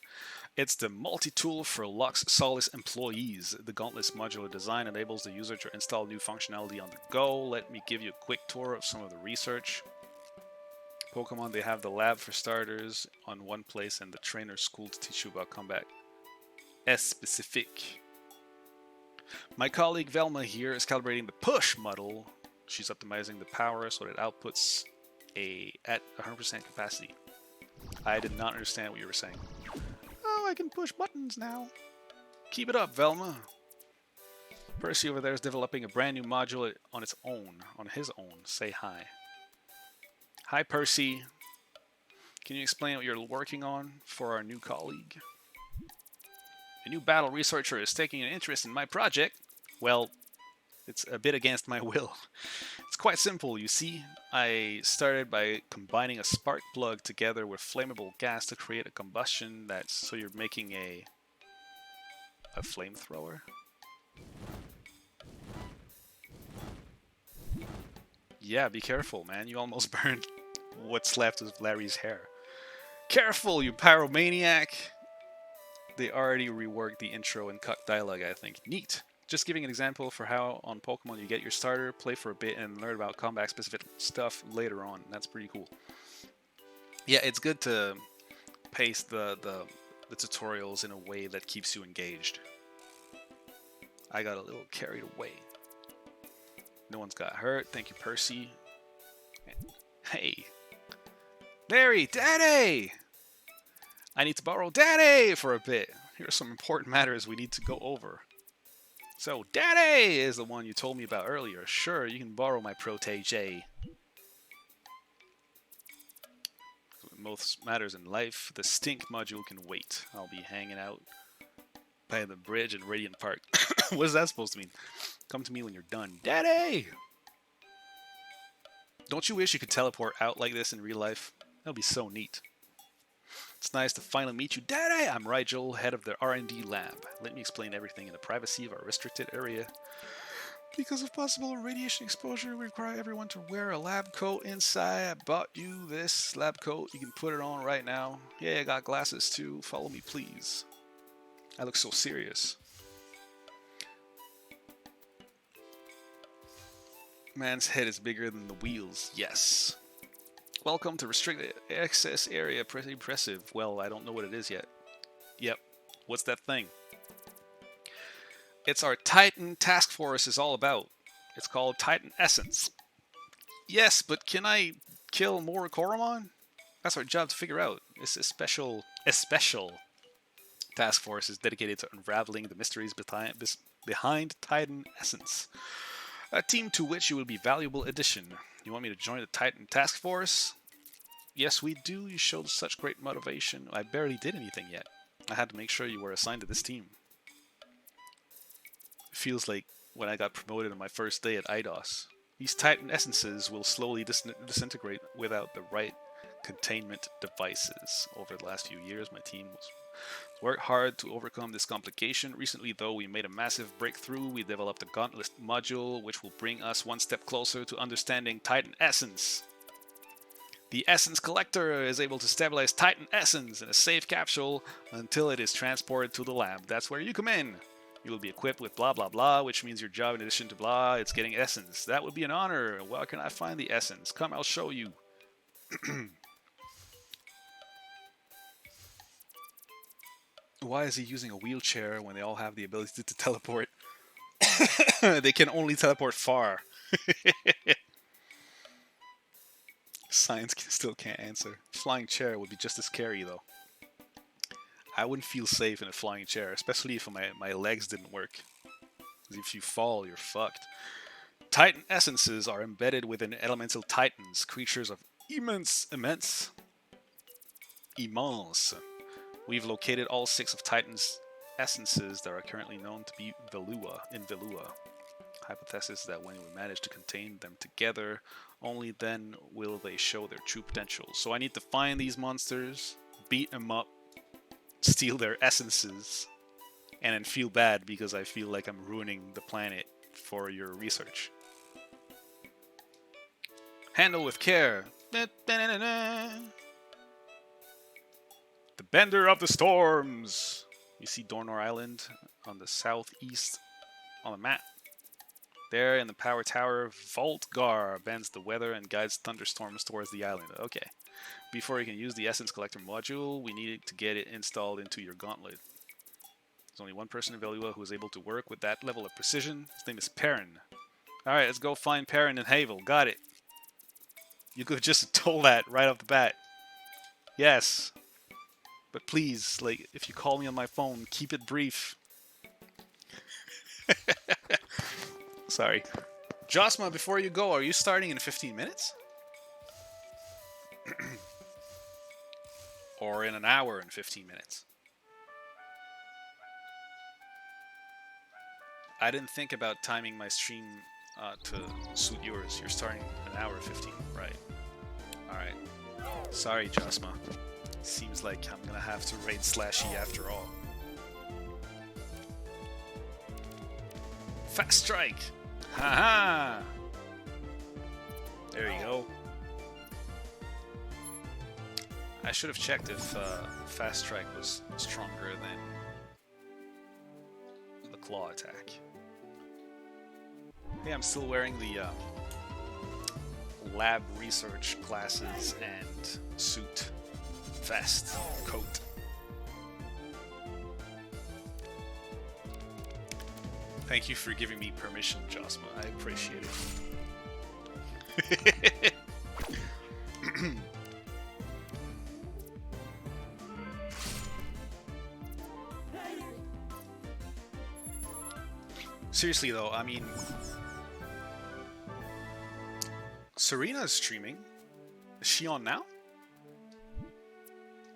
It's the multi-tool for Lux Solis employees. The Gauntlet's modular design enables the user to install new functionality on the go. Let me give you a quick tour of some of the research. Pokemon, they have the lab for starters on one place and the trainer school to teach you about combat. S-specific. My colleague Velma here is calibrating the push model. She's optimizing the power so that it outputs at 100% capacity. I did not understand what you were saying. Oh, I can push buttons now. Keep it up, Velma. Percy over there is developing a brand new module on his own. Say hi. Hi, Percy. Can you explain what you're working on for our new colleague? A new battle researcher is taking an interest in my project. Well, it's a bit against my will. It's quite simple, you see. I started by combining a spark plug together with flammable gas to create a combustion so you're making a flamethrower. Yeah, be careful, man. You almost burned what's left of Larry's hair. Careful, you pyromaniac! They already reworked the intro and cut dialogue, I think. Neat! Just giving an example for how on Pokemon you get your starter, play for a bit, and learn about combat-specific stuff later on. That's pretty cool. Yeah, it's good to pace the tutorials in a way that keeps you engaged. I got a little carried away. No one's got hurt. Thank you, Percy. Hey! Larry! Daddy! I need to borrow Daddy for a bit. Here are some important matters we need to go over. So, Daddy is the one you told me about earlier. Sure, you can borrow my protege. Most matters in life, the stink module can wait. I'll be hanging out by the bridge in Radiant Park. What is that supposed to mean? Come to me when you're done. Daddy! Don't you wish you could teleport out like this in real life? That would be so neat. It's nice to finally meet you, Daddy! I'm Rigel, head of the R&D lab. Let me explain everything in the privacy of our restricted area. Because of possible radiation exposure, we require everyone to wear a lab coat inside. I bought you this lab coat. You can put it on right now. Yeah, I got glasses too. Follow me, please. I look so serious. Man's head is bigger than the wheels. Yes. Welcome to Restricted Access Area. Pretty impressive. Well, I don't know what it is yet. Yep. What's that thing? It's our Titan task force is all about. It's called Titan Essence. Yes, but can I kill more Coromon? That's our job to figure out. It's a special task force is dedicated to unraveling the mysteries behind Titan Essence. A team to which you will be valuable addition. You want me to join the Titan task force? Yes, we do. You showed such great motivation. I barely did anything yet. I had to make sure you were assigned to this team. It feels like when I got promoted on my first day at IDOS. These Titan essences will slowly disintegrate without the right containment devices. Over the last few years, my team was worked hard to overcome this complication. Recently, though, we made a massive breakthrough. We developed a gauntlet module, which will bring us one step closer to understanding Titan Essence. The Essence Collector is able to stabilize Titan Essence in a safe capsule until it is transported to the lab. That's where you come in. You will be equipped with blah blah blah, which means your job in addition to blah, it's getting Essence. That would be an honor. Where can I find the Essence? Come, I'll show you. Why is he using a wheelchair when they all have the ability to teleport? They can only teleport far. Science still can't answer. Flying chair would be just as scary, though. I wouldn't feel safe in a flying chair, especially if my legs didn't work. Because if you fall, you're fucked. Titan essences are embedded within elemental titans, creatures of immense. We've located all 6 of Titan's essences that are currently known to be in Velua. Hypothesis that when we manage to contain them together, only then will they show their true potential. So I need to find these monsters, beat them up, steal their essences, and then feel bad because I feel like I'm ruining the planet for your research. Handle with care. The Bender of the Storms. You see Dornor Island on the southeast on the map. There in the power tower, Voltgar bends the weather and guides thunderstorms towards the island. Okay. Before you can use the Essence Collector module, we need to get it installed into your gauntlet. There's only one person in Velua who is able to work with that level of precision. His name is Perrin. Alright, let's go find Perrin and Havel. Got it. You could have just told that right off the bat. Yes. But please, like, if you call me on my phone, keep it brief. Sorry. Josma, before you go, are you starting in 15 minutes? Or in an hour and 15 minutes? I didn't think about timing my stream to suit yours. You're starting an hour 15, right? Alright. Sorry, Josma. Seems like I'm gonna have to raid Slashy after all. Fast Strike! Haha! There you go. I should have checked if Fast Strike was stronger than the Claw attack. Hey, I'm still wearing the lab research glasses and suit, vest, coat. Thank you for giving me permission, Josma. I appreciate it. Seriously though, I mean, Serena's streaming. Is she on now?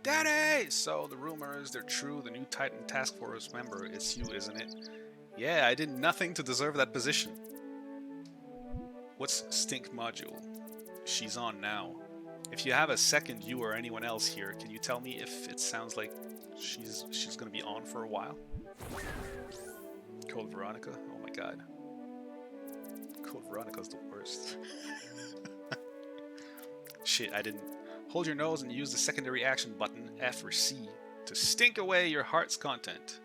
Daddy! So the rumors, they're true. The new Titan Task Force member is you, isn't it? Yeah, I did nothing to deserve that position. What's Stink Module? She's on now. If you have a second you or anyone else here, can you tell me if it sounds like she's gonna be on for a while? Code Veronica? Oh my god. Code Veronica's the worst. Shit, I didn't. Hold your nose and use the secondary action button, F or C, to stink away your heart's content.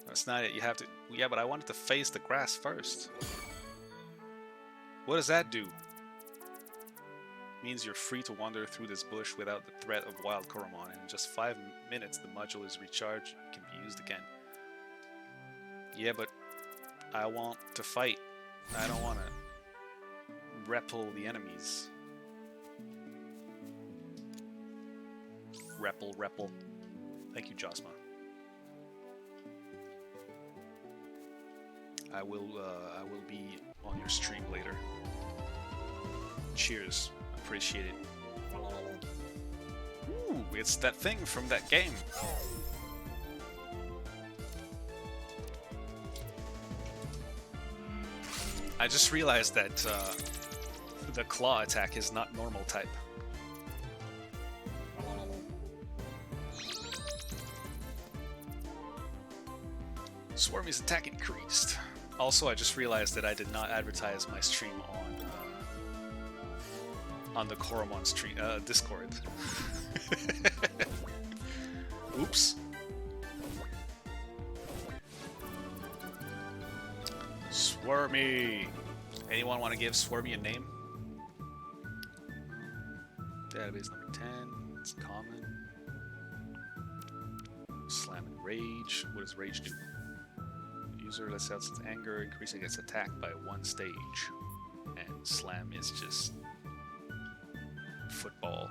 That's not it, you have to... Yeah, but I wanted to face the grass first. What does that do? Means you're free to wander through this bush without the threat of wild Coromon, and in just 5 minutes the module is recharged and can be used again. Yeah, but I want to fight. I don't want to repel the enemies. Repel. Thank you, Josma. I will be on your stream later. Cheers. Appreciate it. Ooh, it's that thing from that game. I just realized that the claw attack is not normal type. Swarmy's attack increased. Also, I just realized that I did not advertise my stream on the Coromon stream Discord. Oops. Swarmy. Anyone want to give Swarmy a name? Database number 10. It's common. Slam and Rage. What does Rage do? User lets out its anger, increasing its attack by 1 stage. And Slam is just football.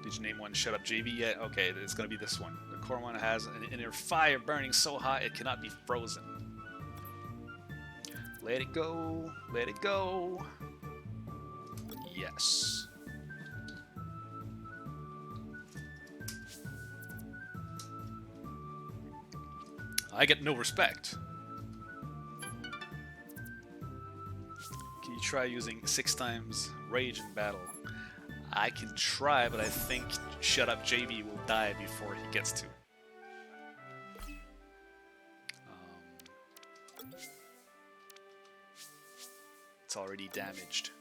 Did you name one Shut Up JV yet? Okay, it's gonna be this one. The Coromon has an inner fire burning so hot it cannot be frozen. Let it go. Let it go. Yes. I get no respect. Can you try using 6 times Rage in battle? I can try, but I think Shut Up JV will die before he gets to. It's already damaged.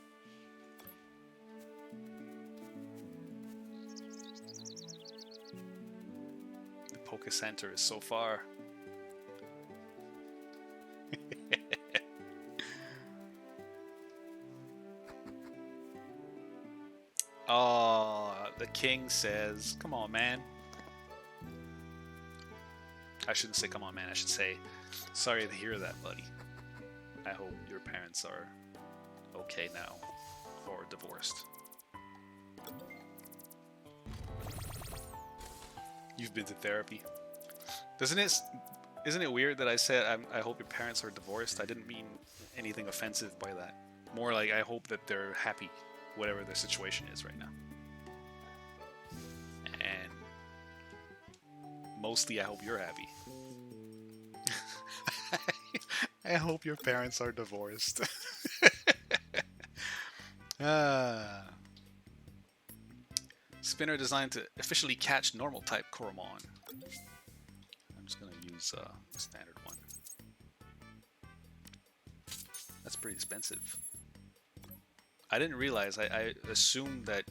The Poké Center is so far. Oh, the king says, come on, man. I shouldn't say come on, man. I should say, sorry to hear that, buddy. I hope your parents are okay now, or divorced. You've been to therapy. Isn't it weird that I said I hope your parents are divorced? I didn't mean anything offensive by that. More like I hope that they're happy, whatever their situation is right now. And mostly I hope you're happy. I hope your parents are divorced. Spinner designed to efficiently catch normal type Coromon. I'm just gonna use the standard one. That's pretty expensive. I didn't realize. I assumed that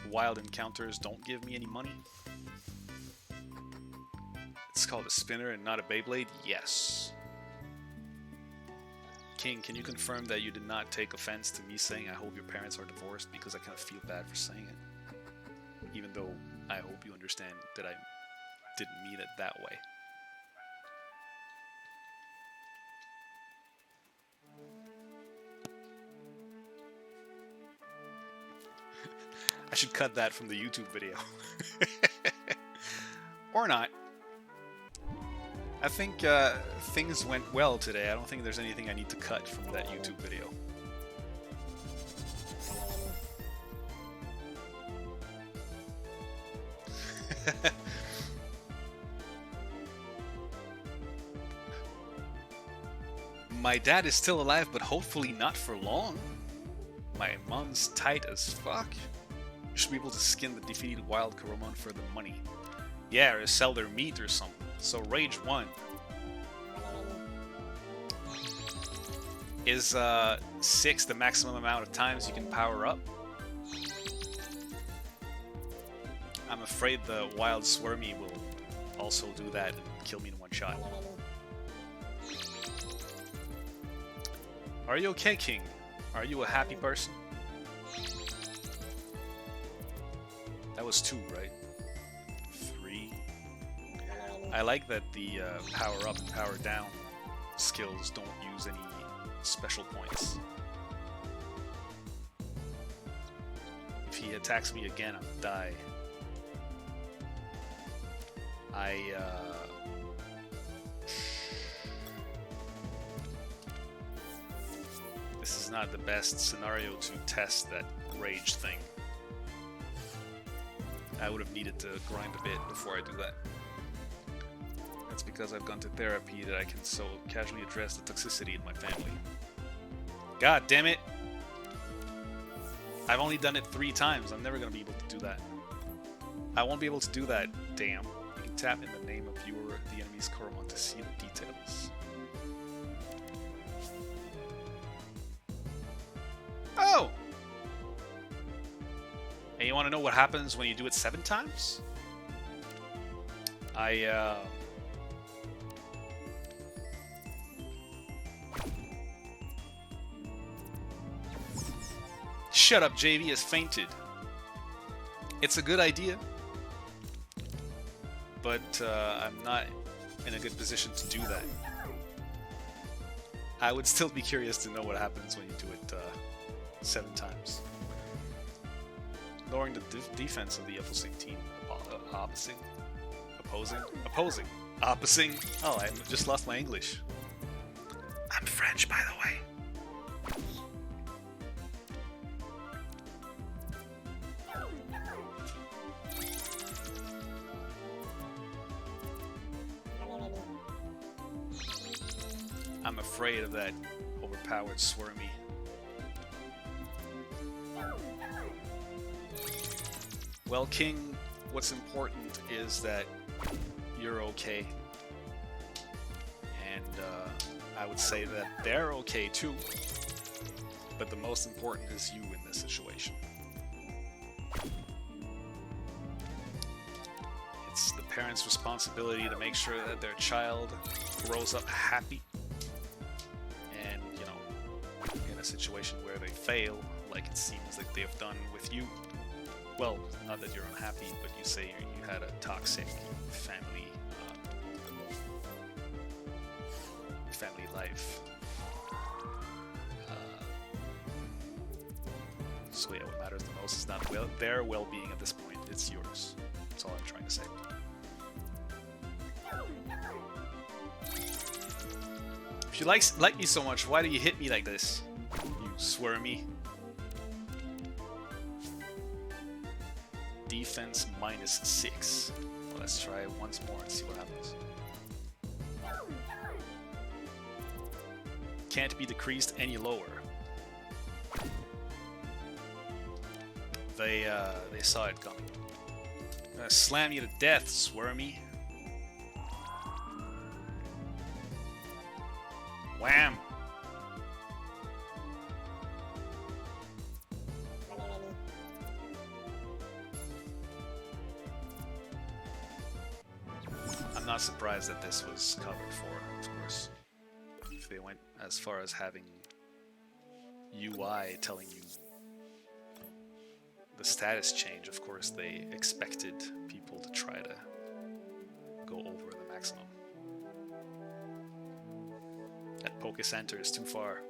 wild encounters don't give me any money. It's called a spinner and not a Beyblade? Yes. King, can you confirm that you did not take offense to me saying I hope your parents are divorced, because I kind of feel bad for saying it. Even though I hope you understand that I didn't mean it that way. I should cut that from the YouTube video. Or not. I think things went well today. I don't think there's anything I need to cut from that YouTube video. My dad is still alive, but hopefully not for long. My mom's tight as fuck. You should be able to skin the defeated wild Coromon for the money. Yeah, or sell their meat or something. So Rage 1. Is 6 the maximum amount of times you can power up? I'm afraid the wild Swarmy will also do that and kill me in one shot. Are you okay, King? Are you a happy person? That was 2, right? 3. I like that the power up and power down skills don't use any special points. If he attacks me again, I'll die. This is not the best scenario to test that rage thing. I would have needed to grind a bit before I do that. That's because I've gone to therapy that I can so casually address the toxicity in my family. God damn it! I've only done it 3 times. I'm never gonna be able to do that. I won't be able to do that. Damn. You can tap in the name of viewer the enemy's Coromon to see the details. Oh! And you want to know what happens when you do it 7 times? Shut up, JV has fainted. It's a good idea, but I'm not in a good position to do that. I would still be curious to know what happens when you do it 7 times. Lowering the defense of the opposing team. Opposing. Oh, I just lost my English. I'm French, by the way. I'm afraid of that overpowered Swarmy. Well, King, what's important is that you're okay. And I would say that they're okay too. But the most important is you in this situation. It's the parents' responsibility to make sure that their child grows up happy. And, you know, in a situation where they fail, like it seems like they've done with you. Well, not that you're unhappy, but you say you had a toxic family life. So yeah, what matters the most is not their well-being at this point, it's yours. That's all I'm trying to say. If you like me so much, why do you hit me like this? You Swarmy. Defense -6. Well, let's try it once more and see what happens. Can't be decreased any lower. They saw it coming. I'm gonna slam you to death, Swarmy. Wham! I'm not surprised that this was covered for, of course. If they went as far as having UI telling you the status change, of course they expected people to try to go over the maximum. That Poke Center is too far.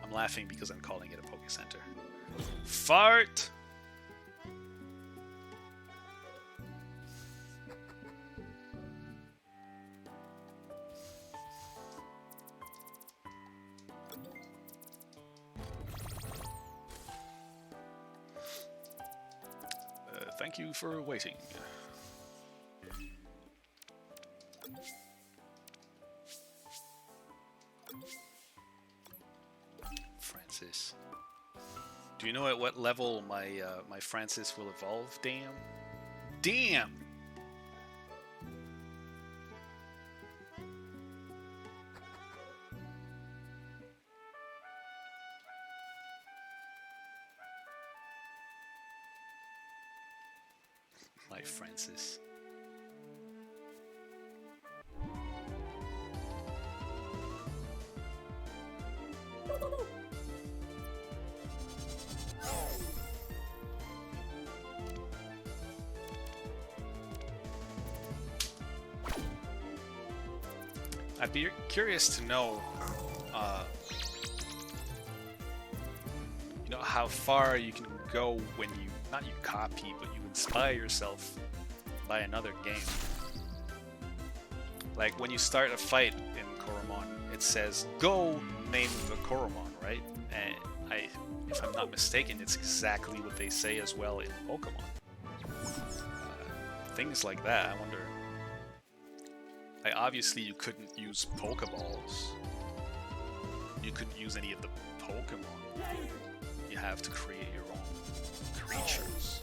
I'm laughing because I'm calling it a Poke Center. Fart! Thank you for waiting. Francis. Do you know at what level my my Francis will evolve? Damn. Damn! My Francis. I'd be curious to know, you know, how far you can go when you, not you copy, but you inspire yourself by another game. Like when you start a fight in Coromon, it says, go name the Coromon, right? And if I'm not mistaken, it's exactly what they say as well in Pokemon. Things like that, I wonder. Obviously you couldn't use Pokeballs. You couldn't use any of the Pokemon. You have to create your own creatures.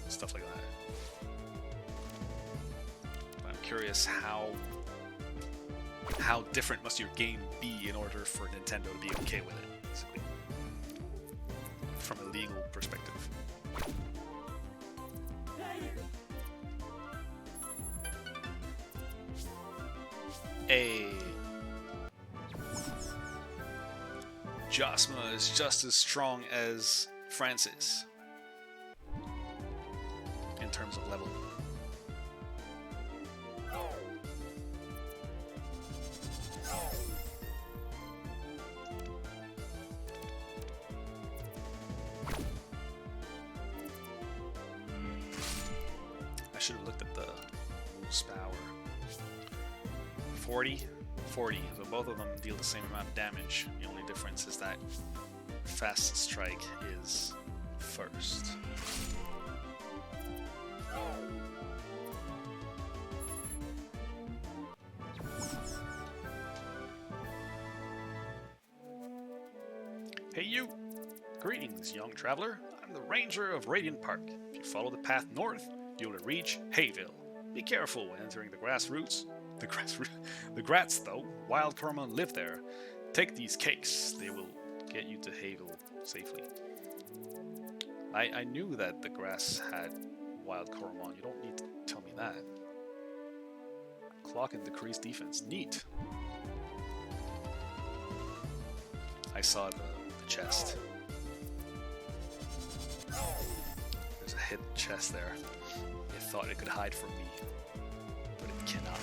Stuff like that. But I'm curious how different must your game be in order for Nintendo to be okay with it, basically. From a legal perspective. Jasma is just as strong as Francis in terms of level. I should have looked at the move's power. 40? 40, so both of them deal the same amount of damage. The only difference is that Fast Strike is first. Hey you! Greetings, young traveler. I'm the Ranger of Radiant Park. If you follow the path north, you'll reach Hayville. Be careful when entering the grassroots. The Grats, though, wild Coromon live there. Take these cakes. They will get you to Hayville safely. I knew that the grass had wild Coromon. You don't need to tell me that. Clock and decrease defense. Neat. I saw the chest. There's a hidden chest there. It thought it could hide from me, but it cannot.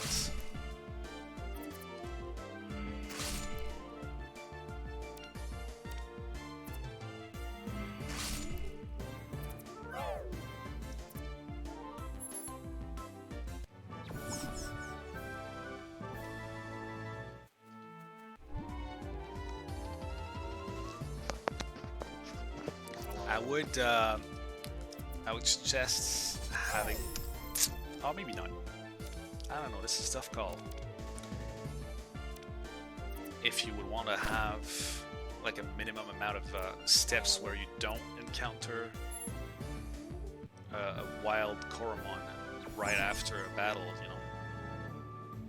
I would suggest having, oh maybe not, I don't know, this is stuff called, if you would want to have like a minimum amount of steps where you don't encounter a wild Coromon right after a battle, you know.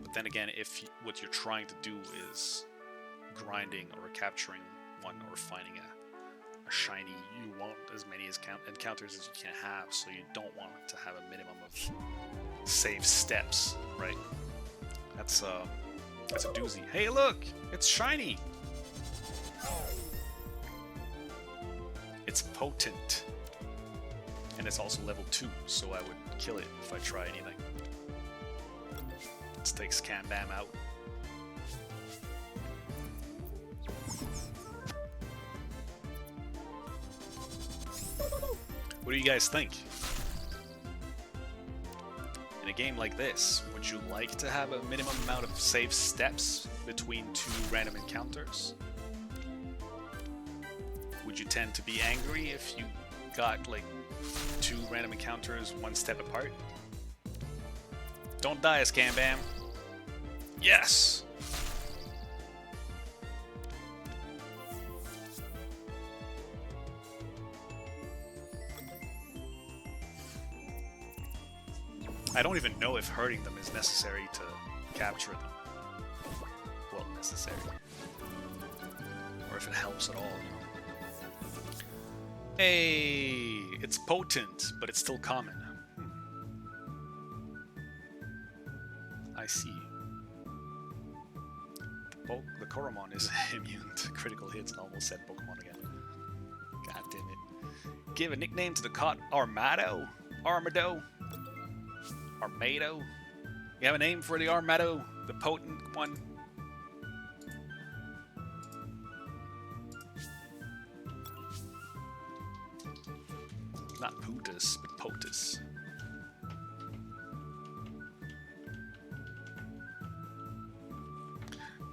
But then again, if what you're trying to do is grinding or capturing one or finding a shiny, you want as many encounters as you can have, so you don't want to have a minimum of save steps, right? That's a doozy. Hey look! It's shiny! It's potent. And it's also level 2, so I would kill it if I try anything. Let's take Scan Bam out. What do you guys think? In a game like this, would you like to have a minimum amount of save steps between 2 random encounters? Would you tend to be angry if you got like 2 random encounters 1 step apart? Don't die, Scan Bam. Yes! I don't even know if hurting them is necessary to capture them. Well, necessary. Or if it helps at all, you know. Hey! It's potent, but it's still common. I see. The Coromon is immune to critical hits. I almost said Pokemon again. God damn it. Give a nickname to the caught Armado? Armado? Armado? You have a name for the Armado? The potent one? Not Putus, but Potus.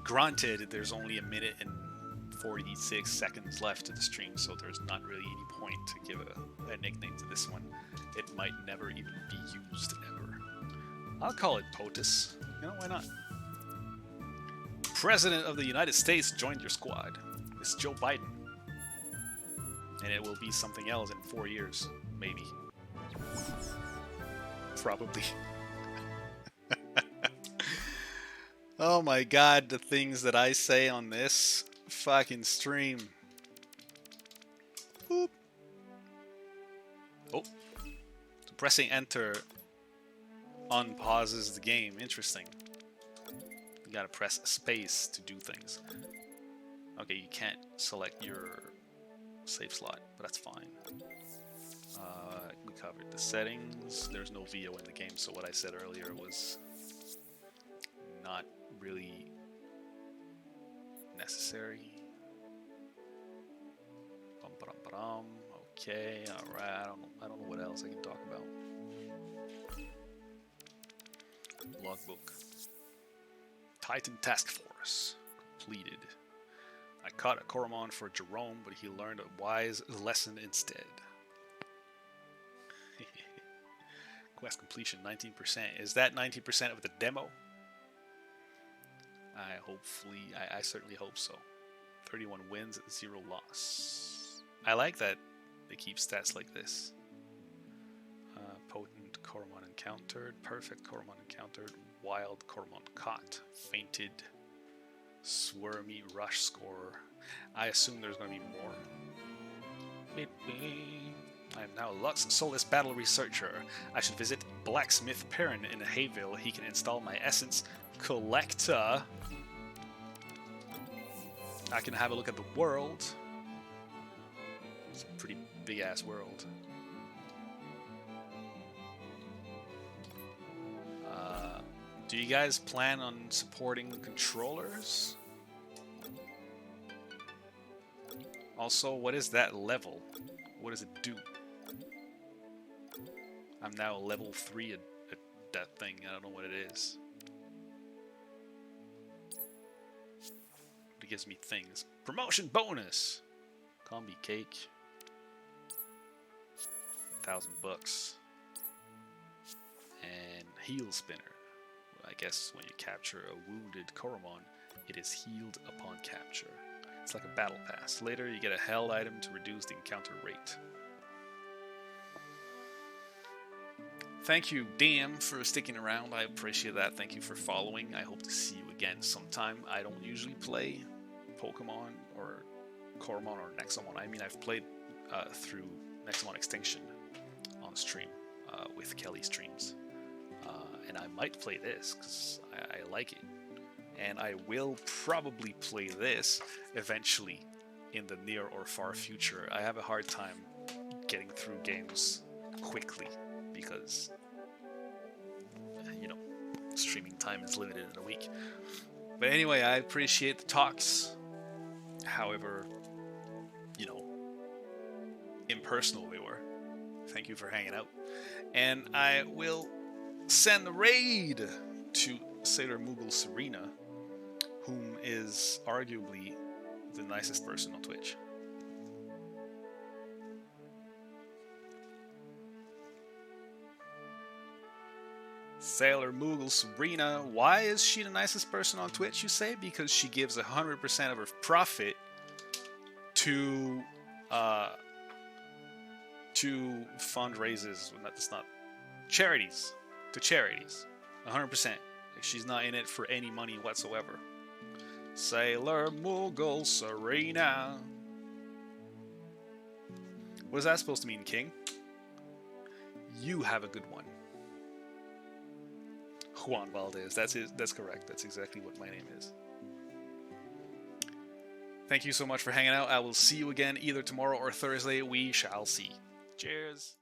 Granted, there's only a minute and 46 seconds left to the stream, so there's not really any point to give a nickname to this one. It might never even be used ever. I'll call it POTUS. You know, why not? President of the United States joined your squad. It's Joe Biden. And it will be something else in 4 years. Maybe. Probably. Oh my god, the things that I say on this fucking stream. Boop. Oh. So pressing enter unpauses the game. Interesting. You gotta press space to do things. Okay, you can't select your save slot, but that's fine. We covered the settings. There's no VO in the game, so what I said earlier was not really necessary. Okay, alright, I don't know what else I can talk about. Logbook. Titan Task Force. Completed. I caught a Coromon for Jerome, but he learned a wise lesson instead. Quest completion 19%. Is that 19% of the demo? I certainly hope so. 31 wins, 0 loss. I like that they keep stats like this. Potent Coromon encountered, perfect Coromon encountered, wild Coromon caught, fainted, swarmy rush score. I assume there's going to be more. Beep, beep. I am now Lux Soulless Battle Researcher. I should visit Blacksmith Perrin in Hayville. He can install my Essence Collector. I can have a look at the world. It's a pretty big ass world. Do you guys plan on supporting controllers? Also, what is that level? What does it do? I'm now level 3 at that thing. I don't know what it is. It gives me things. Promotion bonus! Combi cake. $1,000. And heal spinner. I guess when you capture a wounded Coromon, it is healed upon capture. It's like a battle pass. Later, you get a held item to reduce the encounter rate. Thank you, Dan, for sticking around. I appreciate that. Thank you for following. I hope to see you again sometime. I don't usually play Pokemon or Coromon or Nexomon. I mean, I've played through Nexomon Extinction on stream with Kelly streams. And I might play this because I like it. And I will probably play this eventually in the near or far future. I have a hard time getting through games quickly because, you know, streaming time is limited in a week. But anyway, I appreciate the talks. However, you know, impersonal they were. Thank you for hanging out. And I will send the raid to Sailor Moogle Serena, whom is arguably the nicest person on Twitch. Sailor Moogle Serena, why is she the nicest person on Twitch, you say? Because she gives 100% of her profit to fundraisers. That's not charities. To charities. 100%. Like, she's not in it for any money whatsoever. Sailor Moogle Serena. What is that supposed to mean, King? You have a good one. Juan Valdez. That's correct. That's exactly what my name is. Thank you so much for hanging out. I will see you again either tomorrow or Thursday. We shall see. Cheers.